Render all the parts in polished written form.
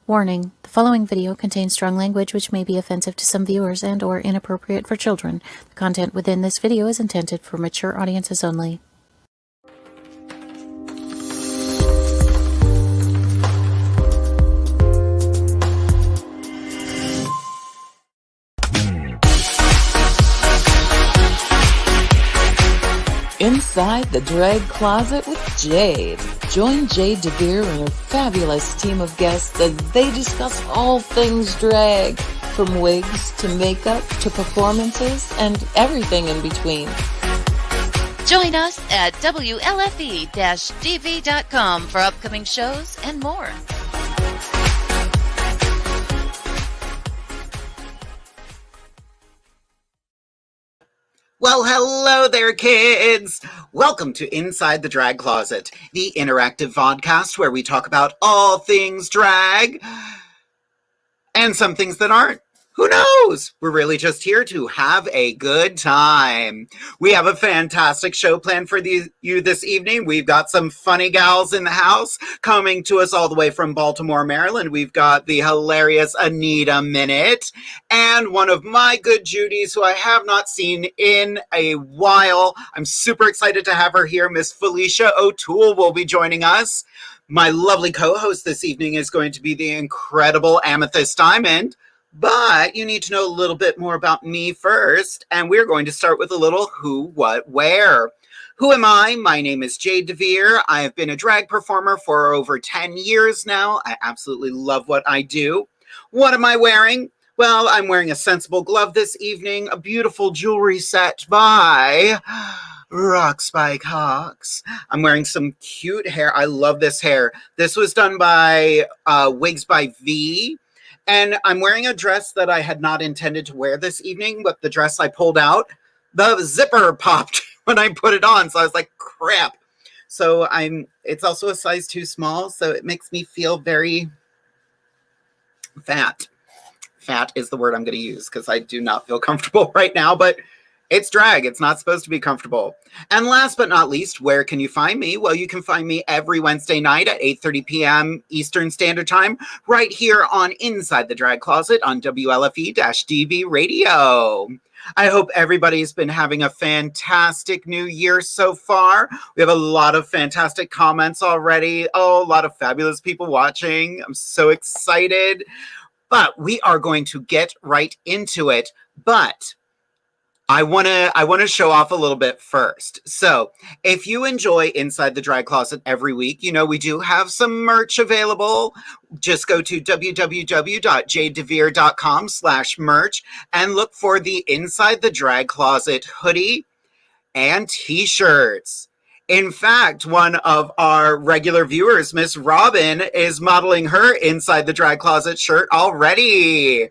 Warning: the following video contains strong language which may be offensive to some viewers and/or inappropriate for children. The content within this video is intended for mature audiences only. Inside the Drag Closet with Jade. Join Jade DeVere and her fabulous team of guests as they discuss all things drag, from wigs to makeup to performances and everything in between. Join us at WLFE-DV.com for upcoming shows and more. Well, hello there, kids! Welcome to Inside the Drag Closet, the interactive vodcast where we talk about all things drag and some things that aren't. Who knows? We're really just here to have a good time. We have a fantastic show planned for you this evening. We've got some funny gals in the house coming to us all the way from Baltimore, Maryland. We've got the hilarious ANITA MINETT and one of my good Judies who I have not seen in a while. I'm super excited to have her here. Miss Felicia O'Toole will be joining us. My lovely co-host this evening is going to be the incredible Amethyst Diamond. But you need to know a little bit more about me first, and we're going to start with a little who, what, where. Who am I? My name is Jade DeVere. I have been a drag performer for over 10 years now. I absolutely love what I do. What am I wearing? Well, I'm wearing a sensible glove this evening, a beautiful jewelry set by Rock Spike Hawks. I'm wearing some cute hair. I love this hair. This was done by Wigs by V. And I'm wearing a dress that I had not intended to wear this evening, but the dress I pulled out, the zipper popped when I put it on. So I was like, crap. So it's also a size too small. So it makes me feel very fat. Fat is the word I'm going to use because I do not feel comfortable right now, but it's drag. It's not supposed to be comfortable. And last but not least, where can you find me? Well, you can find me every Wednesday night at 8:30 p.m. Eastern Standard Time, right here on Inside the Drag Closet on WLFE-DV Radio. I hope everybody's been having a fantastic new year so far. We have a lot of fantastic comments already. Oh, a lot of fabulous people watching. I'm so excited. But we are going to get right into it. But I want to show off a little bit first. So if you enjoy Inside the Drag Closet every week, you know we do have some merch available. Just go to www.jadedevere.com/merch and look for the Inside the Drag Closet hoodie and t-shirts. In fact, one of our regular viewers, Miss Robin, is modeling her Inside the Drag Closet shirt already.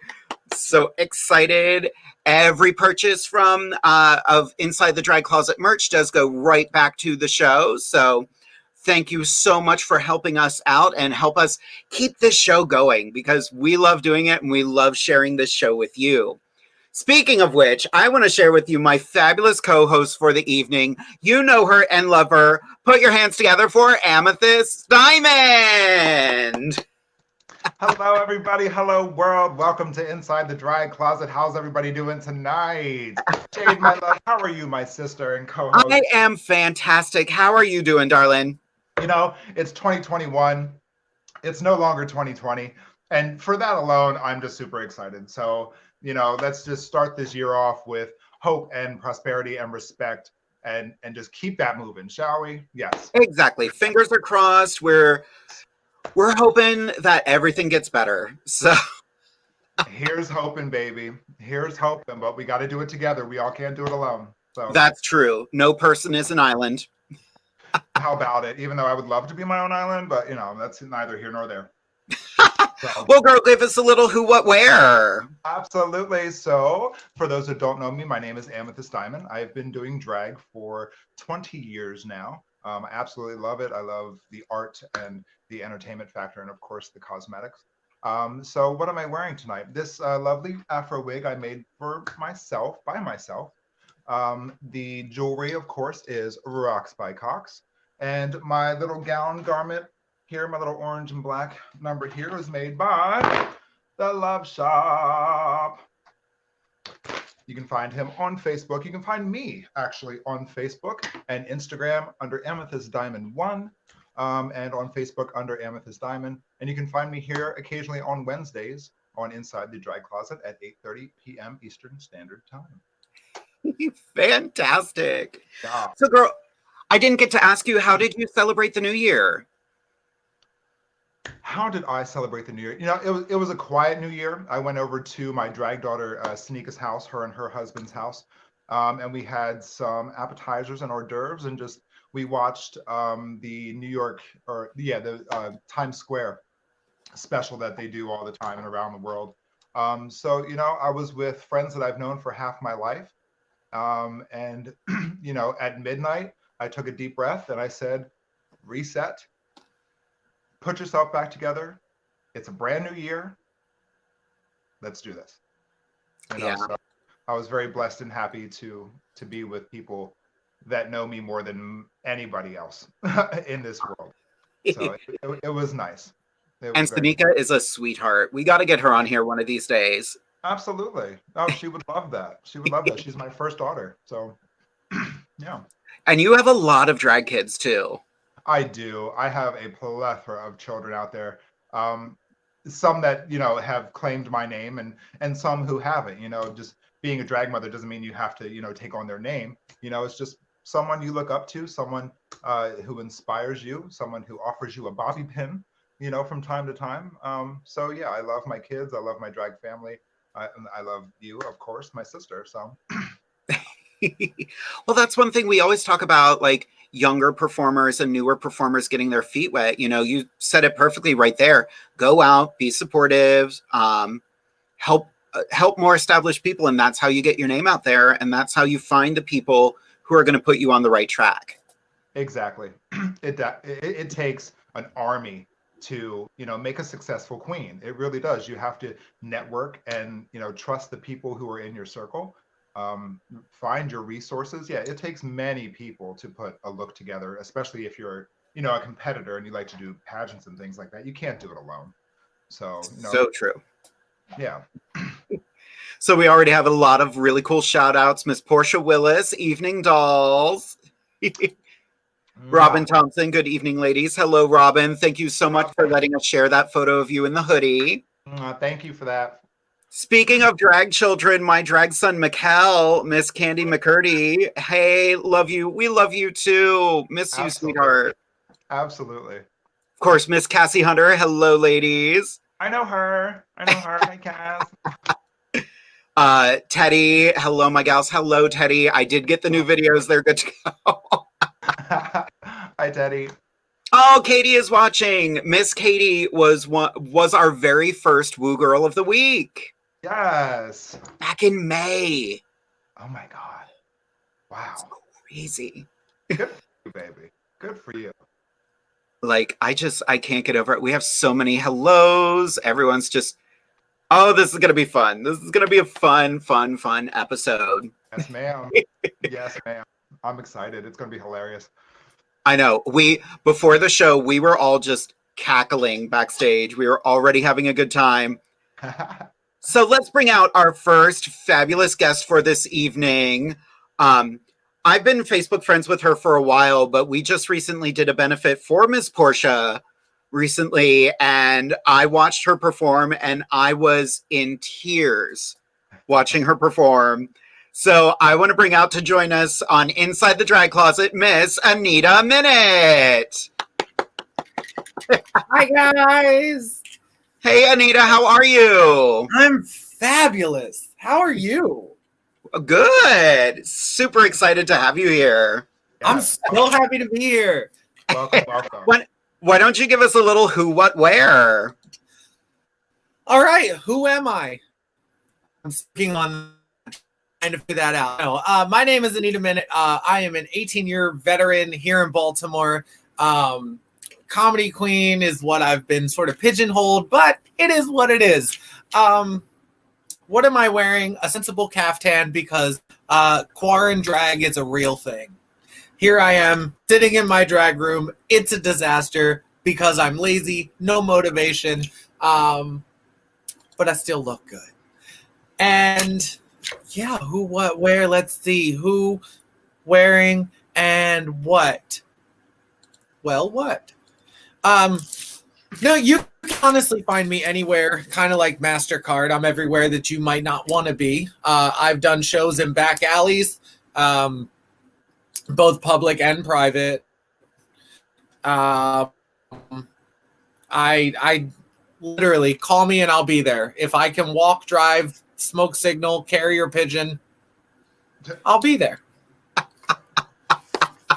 So excited. Every purchase from of Inside the Drag Closet merch does go right back to the show. So thank you so much for helping us out and help us keep this show going because we love doing it and we love sharing this show with you. Speaking of which, I want to share with you my fabulous co-host for the evening. You know her and love her. Put your hands together for Amethyst Diamond. Hello, everybody. Hello, world. Welcome to Inside the Drag Closet. How's everybody doing tonight? Jade, my love, how are you, my sister and co-host? I am fantastic. How are you doing, darling? You know, it's 2021. It's no longer 2020. And for that alone, I'm just super excited. So, you know, let's just start this year off with hope and prosperity and respect and just keep that moving, shall we? Yes. Exactly. Fingers are crossed. We're hoping that everything gets better. So here's hoping, baby. Here's hoping, but we got to do it together. We all can't do it alone. So that's true. No person is an island. How about it? Even though I would love to be my own island, but you know, that's neither here nor there. So, well, girl, give us a little who, what, where. Absolutely. So for those that don't know me, my name is Amethyst Diamond. I've been doing drag for 20 years now. I absolutely love it. I love the art and the entertainment factor and, of course, the cosmetics. So what am I wearing tonight? This lovely Afro wig I made for myself, by myself. The jewelry, of course, is Rock Spike Hawks. And my little gown garment here, my little orange and black number here was made by The Love Shop. You can find him on Facebook. You can find me actually on Facebook and Instagram under Amethyst Diamond 1 and on Facebook under Amethyst Diamond. And you can find me here occasionally on Wednesdays on Inside the Drag Closet at 8:30 p.m. Eastern Standard Time. Fantastic. Yeah. So, girl, I didn't get to ask you, how did you celebrate the new year? How did I celebrate the new year? You know, it was a quiet new year. I went over to my drag daughter Sanika's house, her and her husband's house, and we had some appetizers and hors d'oeuvres, and just we watched the New York the Times Square special that they do all the time and around the world. So you know, I was with friends that I've known for half my life, and you know, at midnight I took a deep breath and I said, reset. Put yourself back together. It's a brand new year. Let's do this. You know, Yeah. so I was very blessed and happy to be with people that know me more than anybody else in this world. So it was nice. It And was very Sanika is a sweetheart. We got to get her on here one of these days. Absolutely. Oh, she would love that. She would love that. She's my first daughter. So yeah. And you have a lot of drag kids too. I do. I have a plethora of children out there. Some that, you know, have claimed my name and some who haven't. You know, just being a drag mother doesn't mean you have to, you know, take on their name. You know, it's just someone you look up to, someone who inspires you, someone who offers you a bobby pin, you know, from time to time. So yeah, I love my kids. I love my drag family. I love you, of course, my sister. So Well, that's one thing we always talk about, like younger performers and newer performers getting their feet wet. You know, you said it perfectly right there. Go out, be supportive, help more established people, and that's how you get your name out there, and that's how you find the people who are going to put you on the right track. exactly. It takes an army to, you know, make a successful queen. It really does. You have to network and, you know, trust the people who are in your circle. Find your resources. Yeah, it takes many people to put a look together, especially if you're, you know, a competitor and you like to do pageants and things like that. You can't do it alone. So, you know, So true. yeah. So we already have a lot of really cool shout outs. Miss Portia Willis, Evening Dolls. Robin Thompson, good evening, ladies. Hello, Robin. Thank you so much for letting us share that photo of you in the hoodie. Thank you for that. Speaking of drag children, my drag son, Mikkel, Miss Candy McCurdy. Hey, love you. We love you too. Miss you, Absolutely. sweetheart. Absolutely. Of course, Miss Cassie Hunter. Hello, ladies. I know her. Hi, Cass. Teddy. Hello, my gals. Hello, Teddy. I did get the new videos. They're good to go. Hi, Teddy. Oh, Katie is watching. Miss Katie was our very first Woo Girl of the Week. Yes. Back in May. Oh my God. Wow. Crazy. Good for you, baby. Good for you. Like, I can't get over it. We have so many hellos. Everyone's just, oh, this is going to be fun. This is going to be a fun episode. Yes, ma'am. Yes, ma'am. I'm excited. It's going to be hilarious. I know. Before the show, we were all just cackling backstage. We were already having a good time. So let's bring out our first fabulous guest for this evening. I've been Facebook friends with her for a while, but we just recently did a benefit for Miss Portia recently, and I watched her perform, and I was in tears watching her perform. So I want to bring out to join us on Inside the Drag Closet, Miss ANITA MINETT. Hi, guys. Hey, ANITA, how are you? I'm fabulous. How are you? Good. Super excited to have you here. I'm Yes. so happy to be here. Welcome. Why don't you give us a little who, what, where? All right. Who am I? I'm speaking on trying to figure that out. No, my name is ANITA MINETT. I am an 18-year veteran here in Baltimore. Comedy queen is what I've been sort of pigeonholed, but it is what it is. What am I wearing? A sensible caftan because quarantine drag is a real thing. Here I am sitting in my drag room. It's a disaster because I'm lazy, no motivation, but I still look good. And yeah, who, what, where, let's see, who, wearing, and what. Well, what? No, you can honestly find me anywhere, kind of like MasterCard. I'm everywhere that you might not want to be. I've done shows in back alleys, both public and private. I literally call me and I'll be there. If I can walk, drive, smoke signal, carrier pigeon, I'll be there.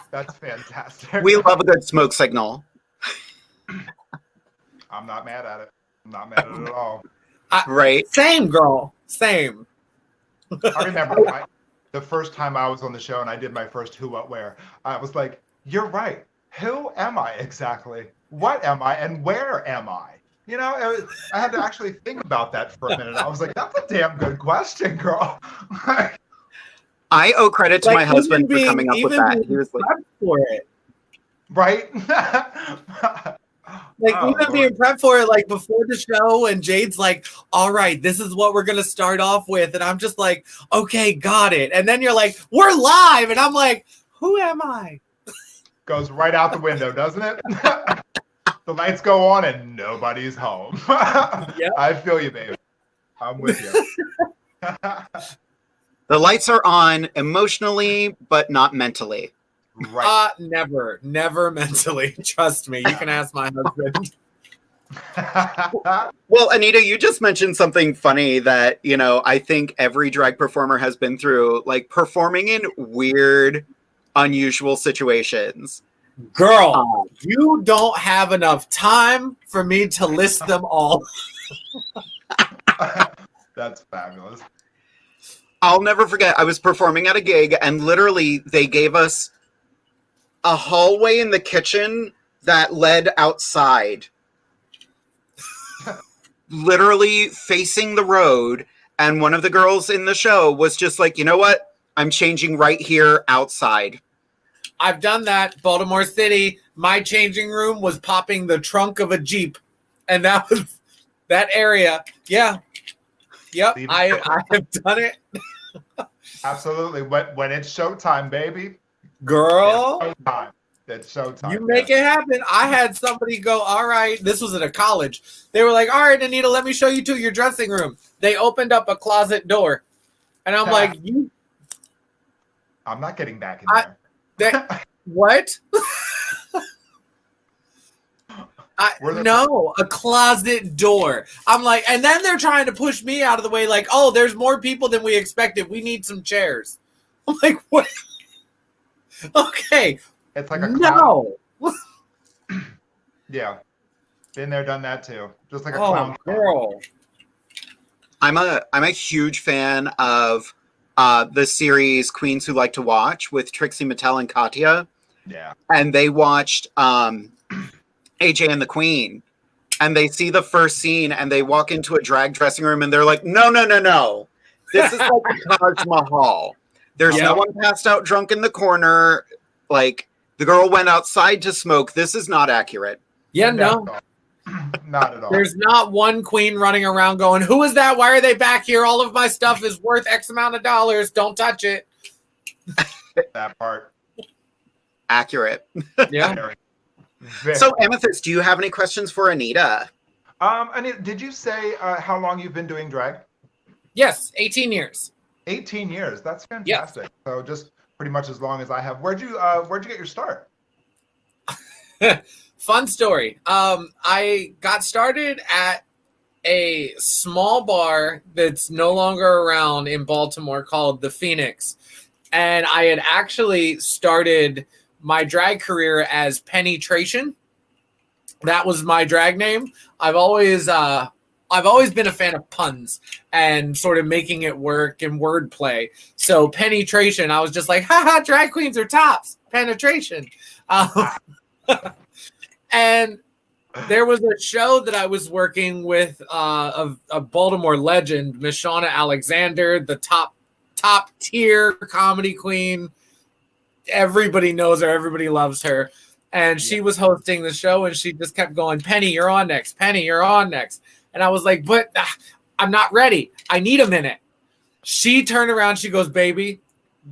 That's fantastic. We love a good smoke signal. I'm not mad at it. I'm not mad at it at all. Right? Same, girl. Same. I remember the first time I was on the show and I did my first Who, What, Where. I was like, you're right. Who am I exactly? What am I? And where am I? You know, I had to actually think about that for a minute. I was like, that's a damn good question, girl. I owe credit to Like, my husband for even coming up with even that. being He was like, prepped for it. Right? Like, Oh, even Lord. being prepped for it, like, before the show, and Jade's like, all right, this is what we're going to start off with. And I'm just like, okay, got it. And then you're like, we're live. And I'm like, who am I? Goes right out the window, doesn't it? The lights go on and nobody's home. Yep. I feel you, baby. I'm with you. the lights are on emotionally, but not mentally. Right. Never mentally. Trust me. You can ask my husband. Well, Anita, you just mentioned something funny that, you know, I think every drag performer has been through, like performing in weird, unusual situations. Girl, you don't have enough time for me to list them all. That's fabulous. I'll never forget, I was performing at a gig and literally they gave us a hallway in the kitchen that led outside. Literally facing the road. And one of the girls in the show was just like, you know what? I'm changing right here outside. I've done that. Baltimore City, my changing room was popping the trunk of a Jeep. And that was that area. Yeah. Yep. I have done it. Absolutely. When it's showtime, baby. Girl. It's showtime. It's showtime. You make it happen. I had somebody go, all right, this was at a college. They were like, all right, Anita, let me show you to your dressing room. They opened up a closet door. And I'm like, I'm not getting back in there. What? No, a closet door. I'm like, and then they're trying to push me out of the way, like, oh, there's more people than we expected. We need some chairs. I'm like, what? Okay. It's like a no. Yeah. Been there, done that too. Just like a Oh, clown. girl. I'm a huge fan of the series Queens Who Like to Watch with Trixie Mattel and Katya. Yeah. And they watched AJ and the Queen. And they see the first scene and they walk into a drag dressing room and they're like, no. This is like a Taj Mahal. There's no one passed out drunk in the corner. Like, the girl went outside to smoke. This is not accurate. Yeah, no. Not at all. There's not one queen running around going, who is that? Why are they back here? All of my stuff is worth X amount of dollars. Don't touch it. That part. Accurate. Yeah. So, Amethyst, do you have any questions for Anita? Anita, did you say how long you've been doing drag? Yes, 18 years. 18 years. That's fantastic. Yep. So just pretty much as long as I have. Where'd you get your start? Fun story. I got started at a small bar that's no longer around in Baltimore called The Phoenix. And I had actually started my drag career as Penetration. That was my drag name. I've always been a fan of puns and sort of making it work and wordplay. So Penetration, I was just like, haha, drag queens are tops. Penetration. And there was a show that I was working with a Baltimore legend, Miss Shauna Alexander, the top tier comedy queen. Everybody knows her. Everybody loves her. And she was hosting the show, and she just kept going, Penny, you're on next. Penny, you're on next. And I was like, but I'm not ready. I need a minute. She turned around. She goes, baby,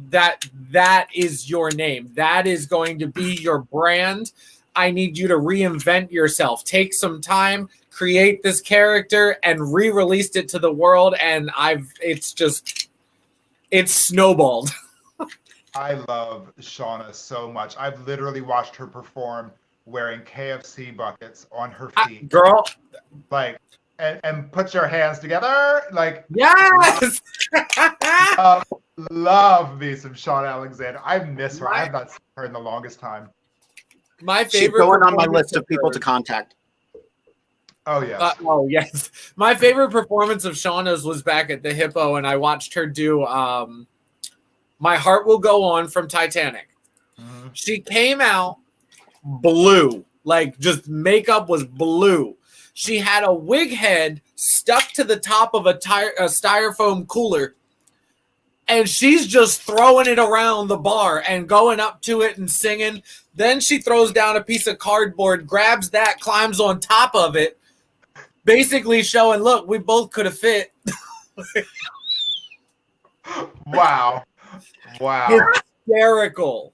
that is your name. That is going to be your brand. I need you to reinvent yourself. Take some time, create this character, and re-released it to the world. And it's snowballed. I love Shauna so much. I've literally watched her perform wearing KFC buckets on her feet. Girl. Like, and put your hands together. Like, yes. love me some Shauna Alexander. I miss her. I have not seen her in the longest time. My favorite. She's going on my list of people to contact. Oh, yes. Yes. My favorite performance of Shauna's was back at the Hippo, and I watched her do My Heart Will Go On from Titanic. Mm-hmm. She came out blue. Like, just makeup was blue. She had a wig head stuck to the top of a styrofoam cooler. And she's just throwing it around the bar and going up to it and singing. Then she throws down a piece of cardboard, grabs that, climbs on top of it, basically showing, look, we both could have fit. Wow. Hysterical.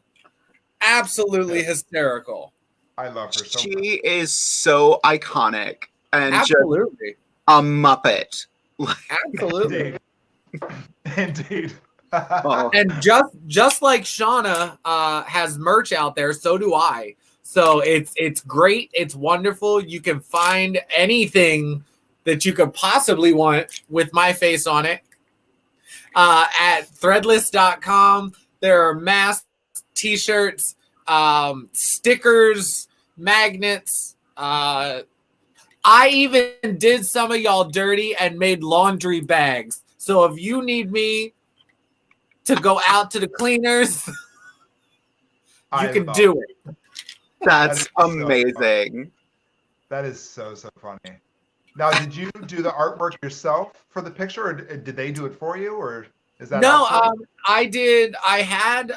Absolutely hysterical. I love her so much. She is so iconic and absolutely just a Muppet. Absolutely. Indeed. Oh. And just like Shauna has merch out there, so do I. So it's great. It's wonderful. You can find anything that you could possibly want with my face on it at threadless.com. There are masks, t-shirts, stickers, magnets. I even did some of y'all dirty and made laundry bags. So if you need me to go out to the cleaners, you can do it. That's amazing. That is so funny. Now, did you do the artwork yourself for the picture, or did they do it for you, or is that no? I did. I had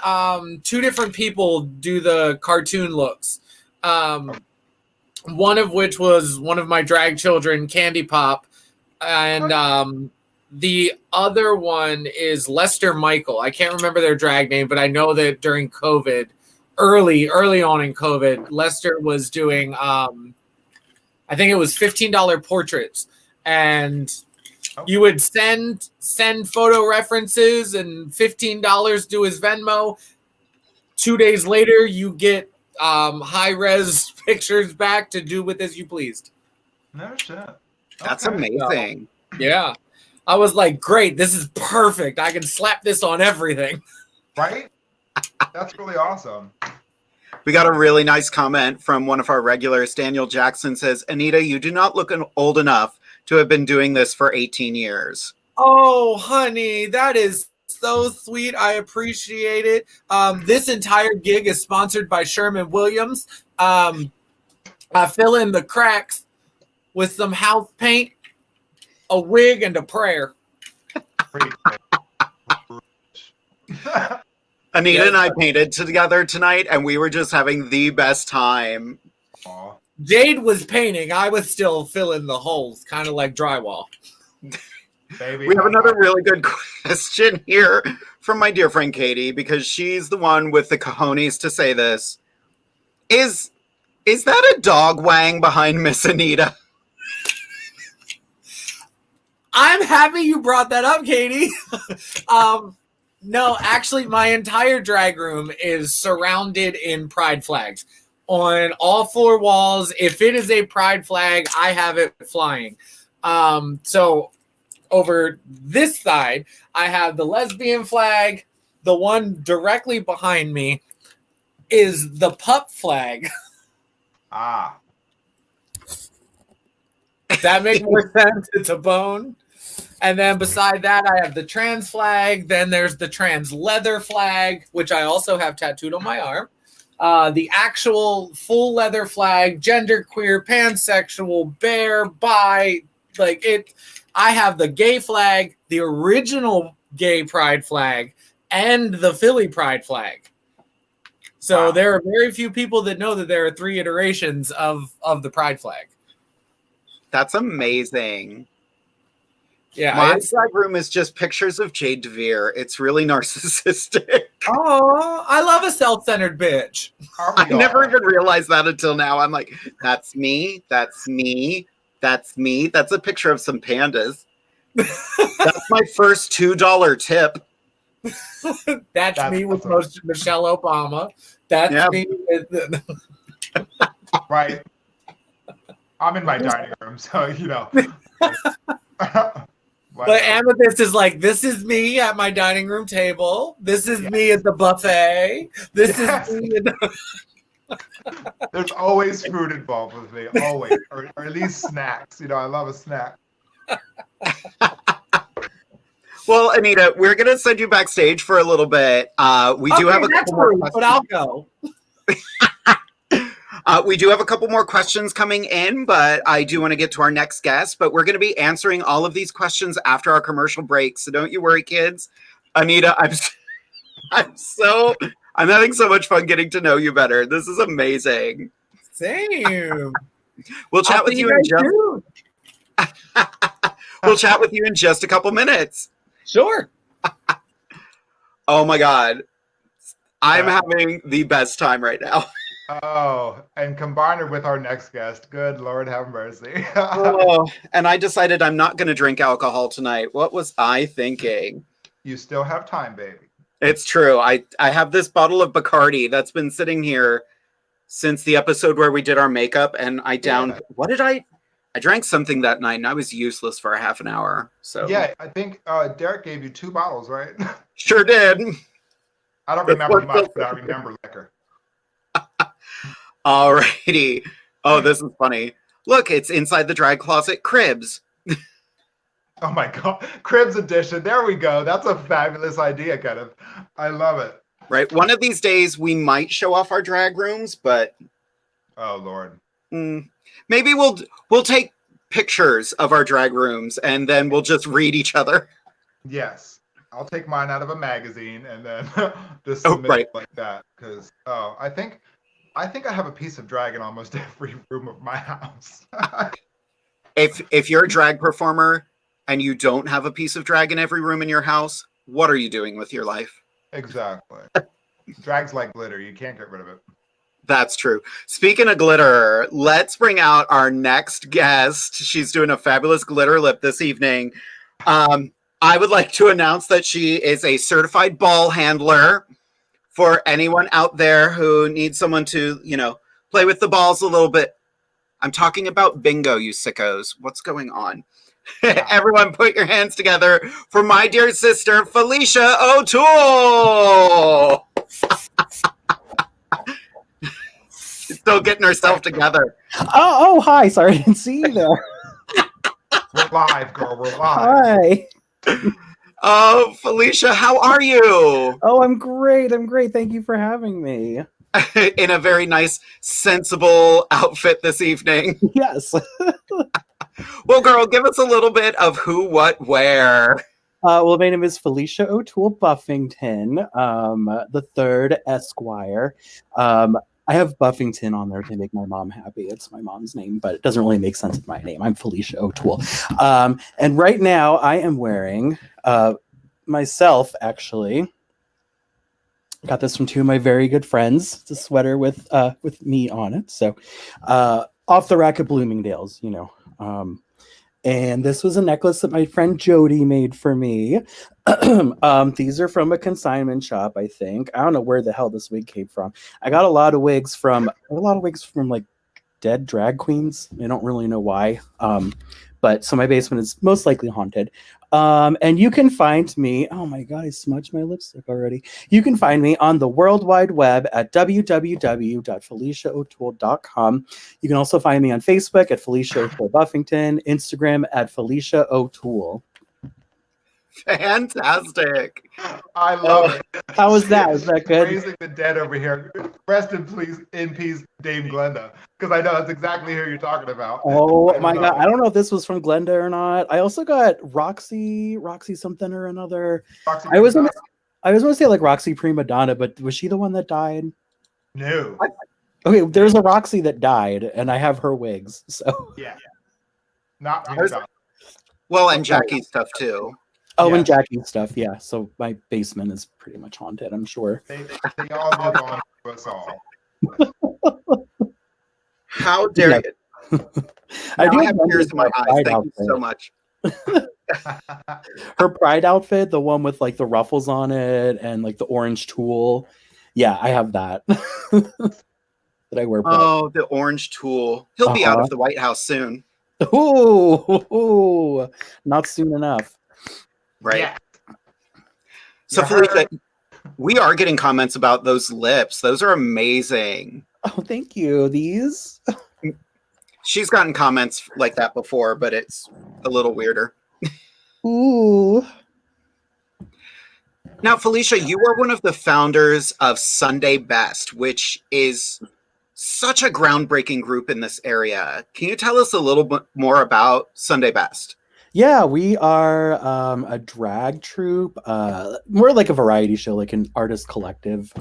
two different people do the cartoon looks. One of which was one of my drag children, Candy Pop, and the other one is Lester Michael. I can't remember their drag name, but I know that during COVID, early on in COVID, Lester was doing, I think it was $15 portraits, and you would send photo references and $15 to his Venmo. 2 days later, you get high-res pictures back to do with as you pleased. No shit. That's amazing. So, yeah. I was like, great, this is perfect. I can slap this on everything. Right? That's really awesome. We got a really nice comment from one of our regulars. Daniel Jackson says, Anita, you do not look old enough to have been doing this for 18 years. Oh, honey, that is so sweet. I appreciate it. This entire gig is sponsored by Sherman Williams. I fill in the cracks with some house paint, a wig, and a prayer. Anita and I painted together tonight, and we were just having the best time. Aww. Jade was painting. I was still filling the holes, kind of like drywall. Baby, we have another really good question here from my dear friend Katie, because she's the one with the cojones to say this. Is that a dog wang behind Miss Anita? I'm happy you brought that up, Katie. No, actually, my entire drag room is surrounded in pride flags. On all 4 walls, if it is a pride flag, I have it flying. So over this side, I have the lesbian flag. The one directly behind me is the pup flag. Ah. That makes more sense. It's a bone. And then beside that, I have the trans flag. Then there's the trans leather flag, which I also have tattooed on my arm. The actual full leather flag, genderqueer, pansexual, bear, bi, like it. I have the gay flag, the original gay pride flag, and the Philly pride flag. So Wow. there are very few people that know that there are 3 iterations of the pride flag. That's amazing. Yeah. My drag room is just pictures of Jade DeVere. It's really narcissistic. Oh, I love a self-centered bitch. I never even realized that until now. I'm like, that's me. That's me. That's me. That's a picture of some pandas. That's my first $2 tip. That's me with awesome. Michelle Obama. That's me with Right. I'm in my dining room, so you know. But Amethyst is like, this is me at my dining room table. This is me at the buffet. This is me. There's always food involved with me, always, or at least snacks. You know, I love a snack. Well, Anita, we're going to send you backstage for a little bit. We do have a couple more questions. But I'll go. We do have a couple more questions coming in, but I do want to get to our next guest. But we're going to be answering all of these questions after our commercial break. So don't you worry, kids. Anita, I'm having so much fun getting to know you better. This is amazing. Same. We'll chat with you in just. We'll chat with you in just a couple minutes. Sure. Oh my God. I'm having the best time right now. Oh, and combine her with our next guest. Good Lord have mercy. And I decided I'm not going to drink alcohol tonight. What was I thinking? You still have time, baby. It's true. I have this bottle of Bacardi that's been sitting here since the episode where we did our makeup, and I downed. What did I drank something that night, and I was useless for a half an hour. So yeah, I think Derek gave you 2 bottles, right? Sure did. I don't remember much, but I remember liquor. Alrighty. Oh, this is funny. Look, it's Inside the Drag Closet Cribs. Oh my God. Cribs edition. There we go. That's a fabulous idea, kind of. I love it. Right. One of these days we might show off our drag rooms, but oh Lord. Maybe we'll take pictures of our drag rooms and then we'll just read each other. Yes. I'll take mine out of a magazine and then just submit it like that. Because I think I have a piece of drag in almost every room of my house. If you're a drag performer and you don't have a piece of drag in every room in your house, what are you doing with your life? Exactly. Drag's like glitter. You can't get rid of it. That's true. Speaking of glitter, let's bring out our next guest. She's doing a fabulous glitter lip this evening. I would like to announce that she is a certified ball handler. For anyone out there who needs someone to, play with the balls a little bit. I'm talking about bingo, you sickos. What's going on? Everyone put your hands together for my dear sister, Felicia O'Toole. Still getting herself together. Oh, hi. Sorry, I didn't see you there. We're live, girl. We're live. Hi. Oh, Felicia, how are you? Oh, I'm great. Thank you for having me. In a very nice, sensible outfit this evening. Yes. Well, girl, give us a little bit of who, what, where. Well, my name is Felicia O'Toole Buffington, the third Esquire. I have Buffington on there to make my mom happy. It's my mom's name, but it doesn't really make sense with my name. I'm Felicia O'Toole. And right now I am wearing myself, actually. Got this from 2 of my very good friends. It's a sweater with me on it. So off the rack at Bloomingdale's, and this was a necklace that my friend Jody made for me. These are from a consignment shop, I think. I don't know where the hell this wig came from. I got a lot of wigs from like dead drag queens. I don't really know why. But so my basement is most likely haunted. And you can find me. Oh my God, I smudged my lipstick already. You can find me on the World Wide Web at www.feliciaotoole.com. You can also find me on Facebook at Felicia O'Toole Buffington, Instagram at Felicia O'Toole. Fantastic. I love it. How was that? Was that good? Raising the dead over here. Rest in peace, Dame Glenda. Because I know that's exactly who you're talking about. Oh my God. I don't know if this was from Glenda or not. I also got Roxy something or another. I was going to say like Roxy Prima Donna, but was she the one that died? No. Okay, there's a Roxy that died, and I have her wigs. So Yeah. Not Prima Donna. Well, and Jackie's stuff too. oh, and Yeah. Jackie's stuff. Yeah. So my basement is pretty much haunted. I'm sure. They all live on to us all. How dare Yeah. you? I Now do I have have tears in my her eyes. Pride Thank you outfit. so much. Her Pride outfit, the one with like the ruffles on it and like the orange tulle. Yeah, I have that. That I wear. Oh, the orange tool. He'll be out Uh-huh. of the White House soon. Ooh, not soon enough. Right. Yeah. So, Yeah, Felicia, we are getting comments about those lips. Those are amazing. Oh, thank you. These. She's gotten comments like that before, but it's a little weirder. Ooh. Now, Felicia, you are one of the founders of Sunday Best, which is such a groundbreaking group in this area. Can you tell us a little bit more about Sunday Best? Yeah, we are a drag troupe, more like a variety show, like an artist collective.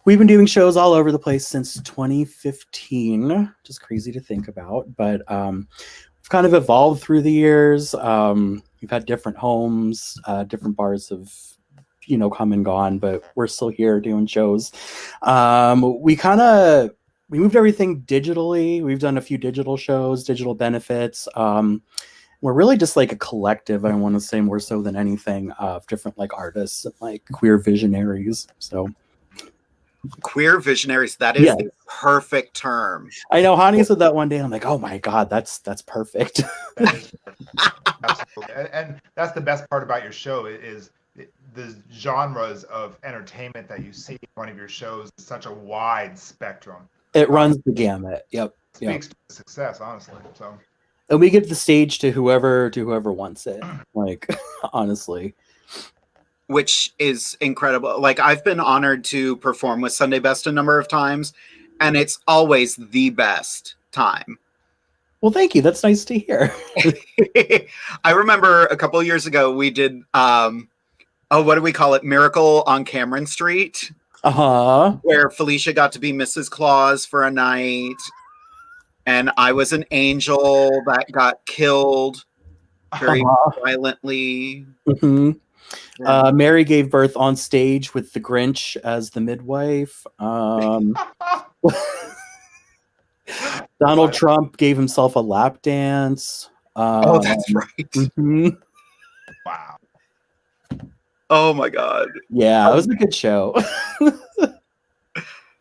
We've been doing shows all over the place since 2015, just crazy to think about, but we've kind of evolved through the years. We've had different homes, different bars have, come and gone, but we're still here doing shows. We moved everything digitally. We've done a few digital shows, digital benefits. We're really just like a collective, I want to say, more so than anything, of different like artists and like queer visionaries. So Queer visionaries, that is the perfect term. I know Hani said that one day, and I'm like, oh my God, that's perfect. Absolutely. And that's the best part about your show is the genres of entertainment that you see in one of your shows is such a wide spectrum. It runs the gamut. Yep. Speaks to success, honestly. So, and we give the stage to whoever wants it. Like, honestly. Which is incredible. Like, I've been honored to perform with Sunday Best a number of times, and it's always the best time. Well, thank you. That's nice to hear. I remember a couple of years ago we did what do we call it? Miracle on Cameron Street. Uh-huh. Where Felicia got to be Mrs. Claus for a night. And I was an angel that got killed very violently. Mm-hmm. Mary gave birth on stage with the Grinch as the midwife. Donald Trump gave himself a lap dance. Oh, that's right. Mm-hmm. wow. Oh my God. Yeah, it was a good show.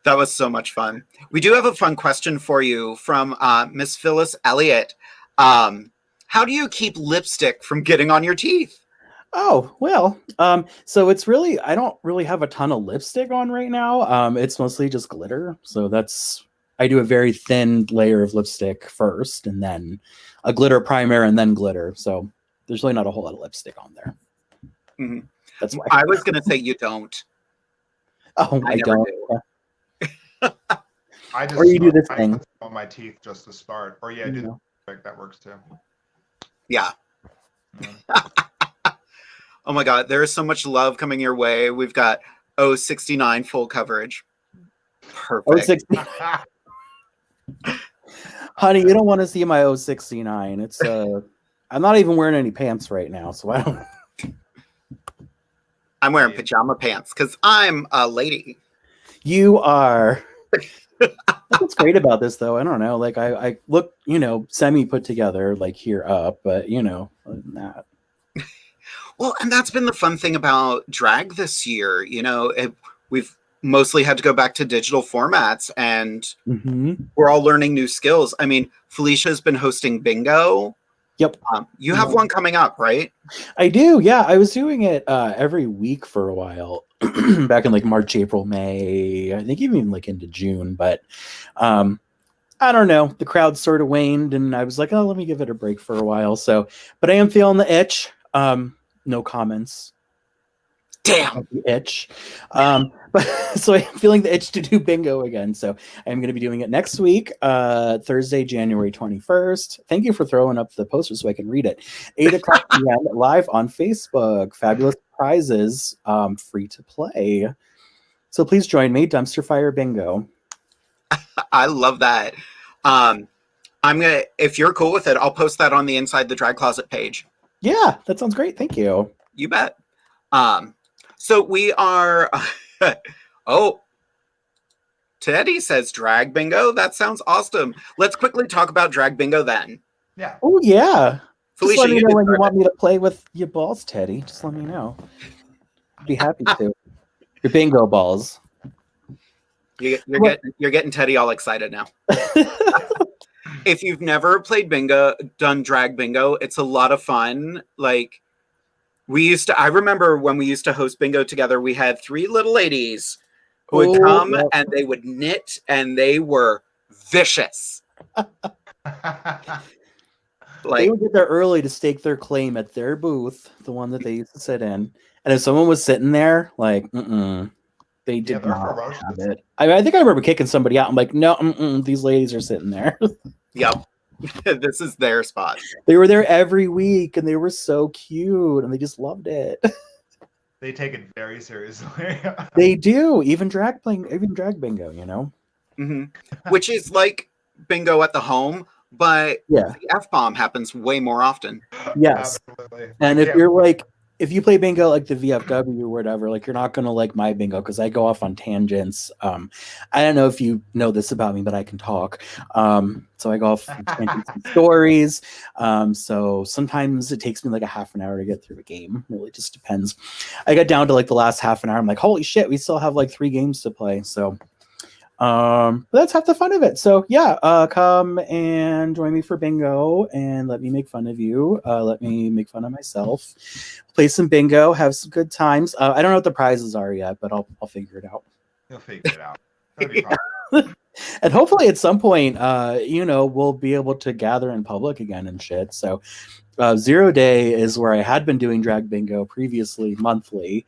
That was so much fun. We do have a fun question for you from Miss Phyllis Elliott. How do you keep lipstick from getting on your teeth? Oh, well, so it's really, I don't really have a ton of lipstick on right now. It's mostly just glitter. So I do a very thin layer of lipstick first, and then a glitter primer, and then glitter. So there's really not a whole lot of lipstick on there. Mm-hmm. That's why. I was going to say you don't. Oh, I don't. Do. I just, or you do this thing on my teeth just to start. Or yeah, do that works too. Yeah. Oh my God, there is so much love coming your way. We've got 069 full coverage. Perfect. 069. Honey, you don't want to see my 069. It's I'm not even wearing any pants right now, so I don't. I'm wearing pajama pants because I'm a lady. You are. What's great about this, though, I don't know. Like I look, semi put together, like here up, but other than that. Well, and that's been the fun thing about drag this year. We've mostly had to go back to digital formats, and we're all learning new skills. I mean, Felicia's been hosting bingo. Yep. You have one coming up, right? I do. Yeah, I was doing it every week for a while, back in like March, April, May. I think even like into June. But I don't know. The crowd sort of waned, and I was like, oh, let me give it a break for a while. So, but I am feeling the itch. No comments. Damn. The itch. But so I'm feeling the itch to do bingo again. So I'm going to be doing it next week, Thursday, January 21st. Thank you for throwing up the poster so I can read it. 8:00 p.m. live on Facebook. Fabulous prizes, free to play. So please join me, Dumpster Fire Bingo. I love that. If you're cool with it, I'll post that on the Inside the Drag Closet page. Yeah, that sounds great. Thank you. You bet. So we are. Oh, Teddy says drag bingo. That sounds awesome. Let's quickly talk about drag bingo then. Yeah. Oh yeah. Felicia, Just let me know when you start want me to play with your balls, Teddy. Just let me know. I'd be happy to. Your bingo balls. You're getting Teddy all excited now. If you've never played bingo, done drag bingo, it's a lot of fun. Like I remember when we used to host bingo together, we had 3 little ladies who would come and they would knit and they were vicious. They would get there early to stake their claim at their booth, the one that they used to sit in. And if someone was sitting there, like, they did not have it. I think I remember kicking somebody out. I'm like, no, these ladies are sitting there. Yep. This is their spot. They were there every week and they were so cute and they just loved it. They take it very seriously. They do. Even drag bingo, you know? Mm-hmm. Which is like bingo at the home, but the F-bomb happens way more often. Yes. Absolutely. And if you play bingo like the VFW or whatever, like you're not gonna like my bingo because I go off on tangents. I don't know if you know this about me, but I can talk. So I go off on tangents and stories. So sometimes it takes me like a half an hour to get through a game. It really just depends. I got down to like the last half an hour. I'm like, holy shit, we still have like 3 games to play. So that's half the fun of it. So yeah, come and join me for bingo and let me make fun of you. Let me make fun of myself. Play some bingo, have some good times. I don't know what the prizes are yet, but I'll figure it out. You'll figure it out. That'd be fun. And hopefully at some point, we'll be able to gather in public again and shit. So 0 Day is where I had been doing drag bingo previously, monthly.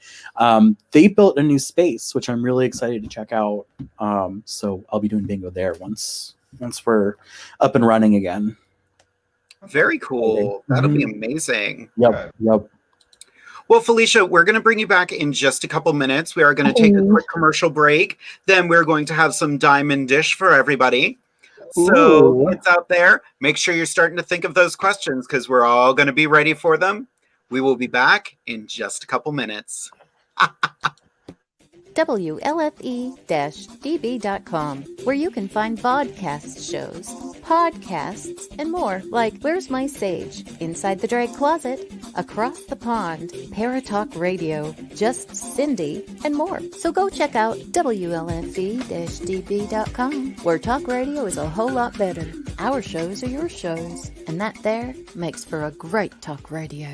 They built a new space, which I'm really excited to check out. So I'll be doing bingo there once we're up and running again. Very cool. That'll be amazing. Yep. Well, Felicia, we're going to bring you back in just a couple minutes. We are going to take a quick commercial break. Then we're going to have some diamond dish for everybody. So it's out there. Make sure you're starting to think of those questions because we're all going to be ready for them. We will be back in just a couple minutes. WLFE-DB.com, where you can find vodcast shows, podcasts, and more like Where's My Sage, Inside the Drag Closet, Across the Pond, Paratalk Radio, Just Cindy, and more. So go check out WLFE-DB.com, where talk radio is a whole lot better. Our shows are your shows, and that there makes for a great talk radio.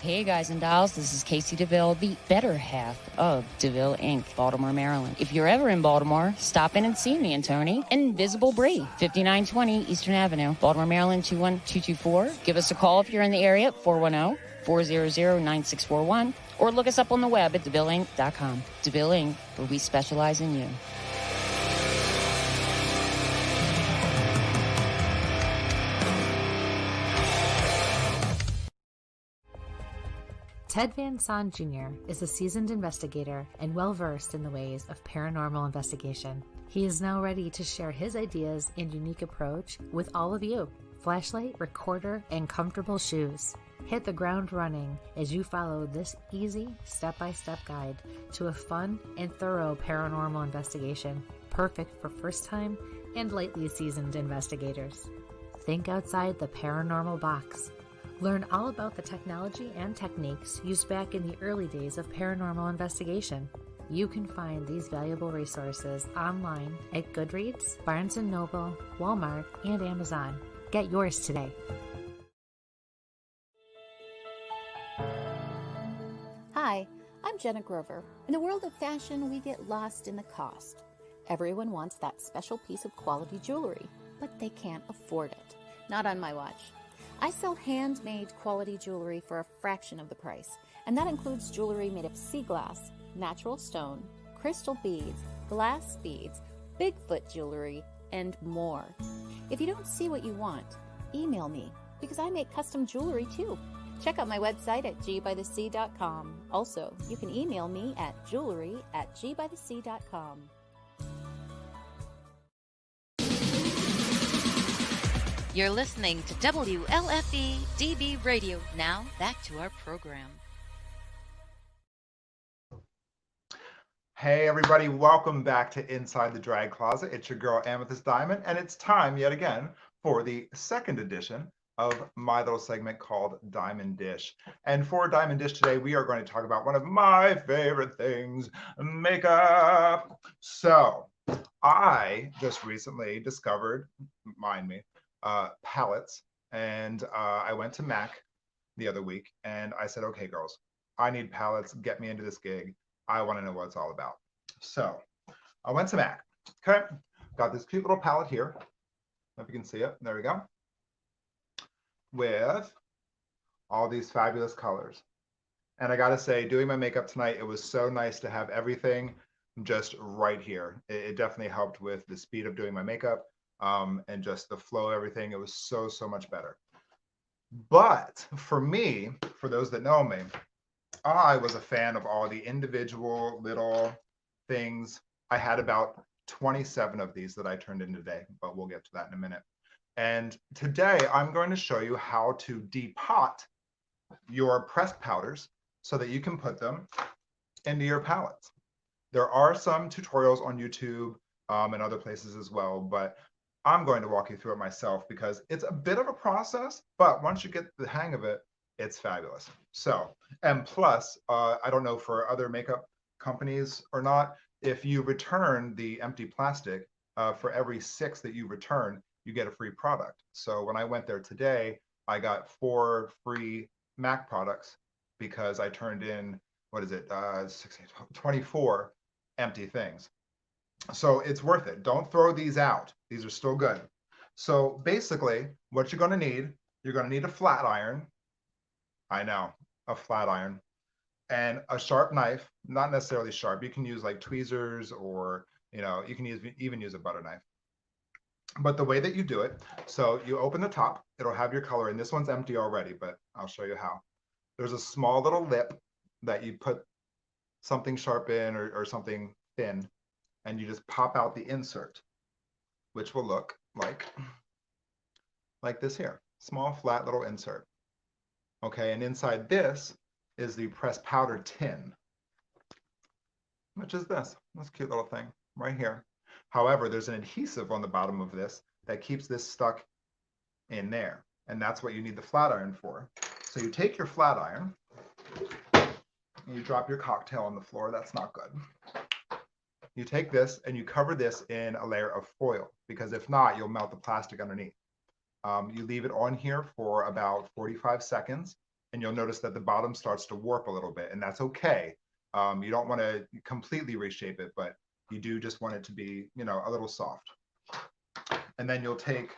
Hey guys and dolls, this is Casey DeVille, the better half of DeVille Inc., Baltimore, Maryland. If you're ever in Baltimore, stop in and see me and Tony. Invisible Brie, 5920 Eastern Avenue, Baltimore, Maryland, 21224. Give us a call if you're in the area, 410-400-9641, or look us up on the web at DeVilleInc.com. DeVille Inc., where we specialize in you. Ted Van Son Jr. is a seasoned investigator and well-versed in the ways of paranormal investigation. He is now ready to share his ideas and unique approach with all of you. Flashlight, recorder, and comfortable shoes. Hit the ground running as you follow this easy step-by-step guide to a fun and thorough paranormal investigation, perfect for first-time and lightly seasoned investigators. Think outside the paranormal box. Learn all about the technology and techniques used back in the early days of paranormal investigation. You can find these valuable resources online at Goodreads, Barnes & Noble, Walmart, and Amazon. Get yours today. Hi, I'm Jenna Grover. In the world of fashion, we get lost in the cost. Everyone wants that special piece of quality jewelry, but they can't afford it. Not on my watch. I sell handmade quality jewelry for a fraction of the price, and that includes jewelry made of sea glass, natural stone, crystal beads, glass beads, Bigfoot jewelry, and more. If you don't see what you want, email me, because I make custom jewelry too. Check out my website at gbythesea.com. Also, you can email me at jewelry@gbythesea.com. You're listening to WLFE DB Radio. Now, back to our program. Hey everybody, welcome back to Inside the Drag Closet. It's your girl Amethyst Diamond, and it's time yet again for the second edition of my little segment called Diamond Dish. And for Diamond Dish today, we are going to talk about one of my favorite things, makeup. So I just recently discovered, mind me, palettes, and I went to MAC the other week and I said, okay girls, I need palettes, get me into this gig. I want to know what it's all about. So I went to MAC. Okay, got this cute little palette here. If you can see it, there we go. With all these fabulous colors. And I gotta say, doing my makeup tonight, it was so nice to have everything just right here. It definitely helped with the speed of doing my makeup and just the flow of everything. It was so much better. But for me, for those that know me, I was a fan of all the individual little things. I had about 27 of these that I turned in today, but we'll get to that in a minute. And today I'm going to show you how to depot your pressed powders so that you can put them into your palettes. There are some tutorials on YouTube and other places as well, but I'm going to walk you through it myself because it's a bit of a process, but once you get the hang of it, it's fabulous. So, and plus, I don't know for other makeup companies or not, if you return the empty plastic, for every 6 that you return, you get a free product. So when I went there today, I got 4 free MAC products because I turned in, 24 empty things. So it's worth it. Don't throw these out. These are still good. So basically what you're going to need a flat iron. I know, a flat iron, and a sharp knife, not necessarily sharp. You can use like tweezers, or you can even use a butter knife. But the way that you do it, so you open the top, it'll have your color, and this one's empty already, but I'll show you how. There's a small little lip that you put something sharp in or something thin, and you just pop out the insert, which will look like this here, small flat little insert. Okay, and inside this is the pressed powder tin, which is this cute little thing right here. However, there's an adhesive on the bottom of this that keeps this stuck in there, and that's what you need the flat iron for. So you take your flat iron and you drop your cocktail on the floor. That's not good. You take this and you cover this in a layer of foil, because if not, you'll melt the plastic underneath. You leave it on here for about 45 seconds, and you'll notice that the bottom starts to warp a little bit, and that's okay. You don't want to completely reshape it, but you do just want it to be, a little soft. And then you'll take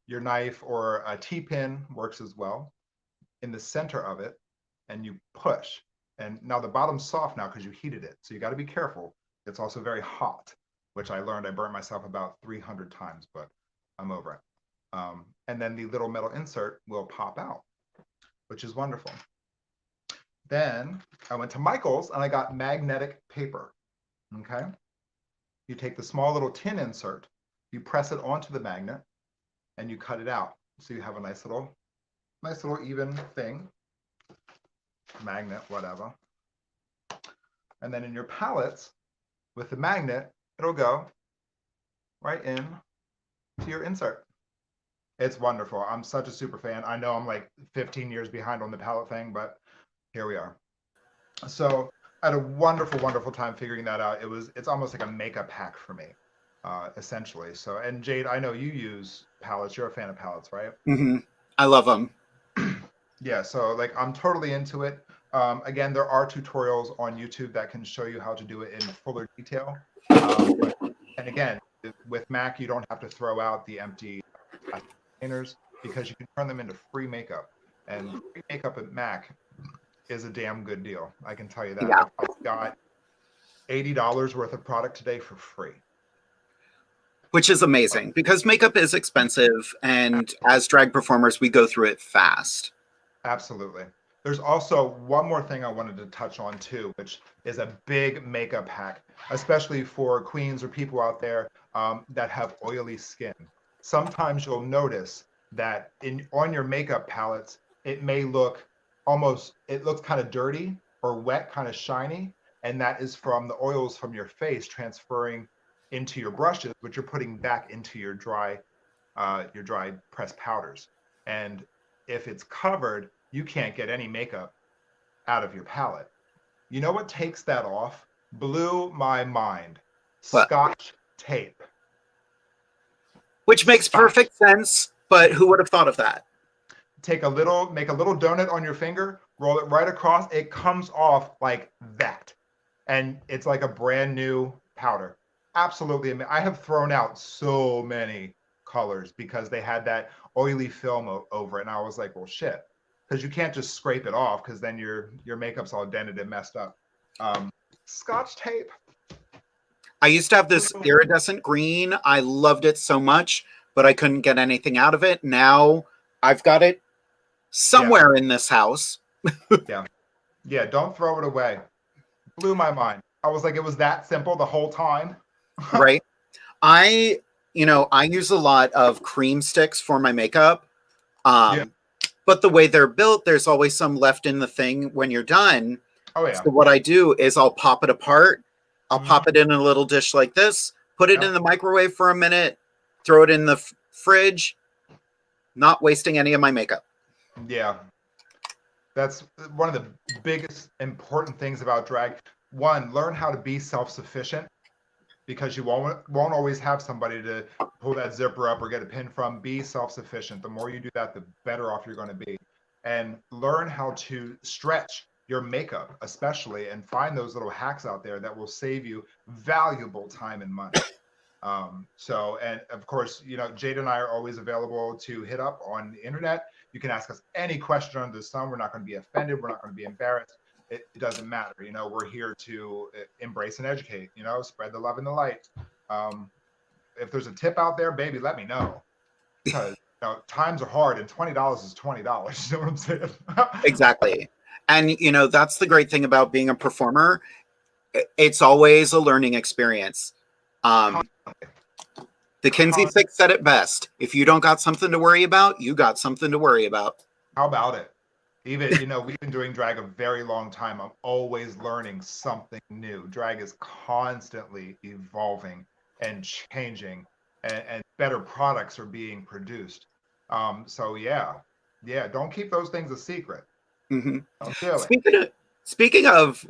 your knife, or a T-pin works as well, in the center of it, and you push. And now the bottom's soft now because you heated it, so you got to be careful. It's also very hot, which I learned I burnt myself about 300 times, but I'm over it. And then the little metal insert will pop out, which is wonderful. Then I went to Michael's and I got magnetic paper. Okay. You take the small little tin insert, you press it onto the magnet, and you cut it out. So you have a nice little even thing, magnet, whatever. And then in your palettes, with the magnet, it'll go right in to your insert. It's wonderful. I'm such a super fan. I know I'm like 15 years behind on the palette thing, but here we are. So I had a wonderful time figuring that out. It's almost like a makeup hack for me, essentially. So, and Jade, I know you use palettes. You're a fan of palettes, right? Mm-hmm. I love them. Yeah, so like I'm totally into it. Again, there are tutorials on YouTube that can show you how to do it in fuller detail. And again, with MAC, you don't have to throw out the empty containers because you can turn them into free makeup. And free makeup at MAC is a damn good deal. I can tell you that. Yeah. I got $80 worth of product today for free. Which is amazing because makeup is expensive, and as drag performers, we go through it fast. Absolutely. There's also one more thing I wanted to touch on too, which is a big makeup hack, especially for queens or people out there that have oily skin. Sometimes you'll notice that on your makeup palettes, it may look it looks kind of dirty or wet, kind of shiny, and that is from the oils from your face transferring into your brushes, which you're putting back into your dry pressed powders. And if it's covered, you can't get any makeup out of your palette. You know what takes that off? Blew my mind. What? Scotch tape. Which makes perfect sense, but who would have thought of that? Make a little donut on your finger, roll it right across. It comes off like that. And it's like a brand new powder. Absolutely amazing. I have thrown out so many colors because they had that oily film over it. And I was like, well, shit. Because you can't just scrape it off because then your makeup's all dented and messed up. Scotch tape. I used to have this iridescent green. I loved it so much, but I couldn't get anything out of it. Now I've got it somewhere in this house. Yeah, don't throw it away. Blew my mind. I was like, it was that simple the whole time. Right. I use a lot of cream sticks for my makeup. But the way they're built, there's always some left in the thing when you're done. Oh, yeah. So what I do is I'll pop it apart. I'll pop it in a little dish like this, put it in the microwave for a minute, throw it in the fridge, not wasting any of my makeup. Yeah. That's one of the biggest important things about drag. One, learn how to be self-sufficient, because you won't always have somebody to pull that zipper up or get a pin from. Be self-sufficient. The more you do that, the better off you're going to be. And learn how to stretch your makeup, especially, and find those little hacks out there that will save you valuable time and money. And of course, Jade and I are always available to hit up on the internet. You can ask us any question under the sun. We're not going to be offended. We're not going to be embarrassed. It doesn't matter. We're here to embrace and educate, spread the love and the light. If there's a tip out there, baby, let me know. Because times are hard and $20 is $20. You know what I'm saying? Exactly. And, that's the great thing about being a performer. It's always a learning experience. The Kinsey Six said it best. If you don't got something to worry about, you got something to worry about. How about it? Even, we've been doing drag a very long time. I'm always learning something new. Drag is constantly evolving and changing, and better products are being produced. So yeah, don't keep those things a secret. Mm-hmm. Don't do it. Speaking of,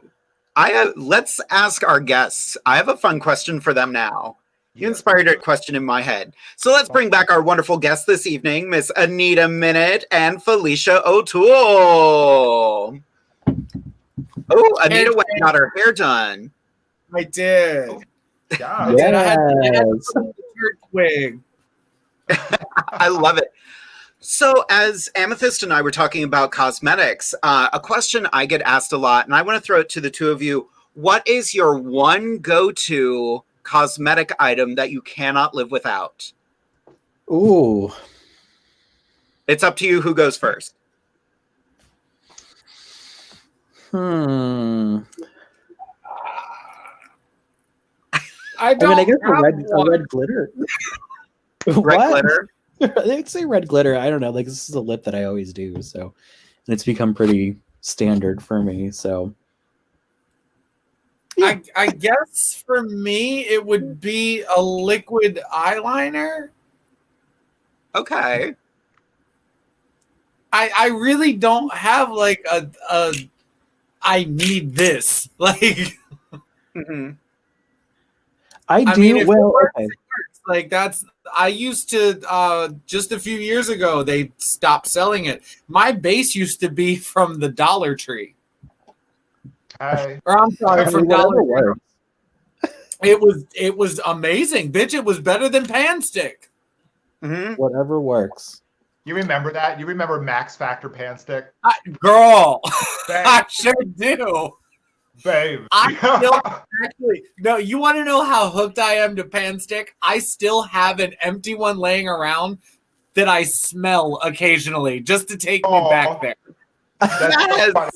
let's ask our guests. I have a fun question for them now. You inspired a question in my head. So let's bring back our wonderful guests this evening, Miss Anita MINETT and Felicia O'Toole. Oh, Anita went and got her hair done. I did. Yeah. I had a church wig. I love it. So as Amethyst and I were talking about cosmetics, a question I get asked a lot, and I want to throw it to the two of you. What is your one go-to cosmetic item that you cannot live without? Ooh. It's up to you who goes first. I guess a red glitter. Red glitter? They'd say red glitter. I don't know. Like, this is a lip that I always do. So, and it's become pretty standard for me. So, yeah. I guess for me, it would be a liquid eyeliner. Okay. I really don't have like a I need this. Like, mm-hmm. I mean, if it works, it works. Like, I used to, just a few years ago, they stopped selling it. My base used to be from the Dollar Tree. Or I'm sorry, from Dollar Tree. It was amazing, bitch. It was better than Pan Stick. Mm-hmm. Whatever works. You remember that? You remember Max Factor Pan Stick? Girl, I sure do. Babe. I still actually, no, you want to know how hooked I am to Pan Stick? I still have an empty one laying around that I smell occasionally just to take me back there. That's so funny.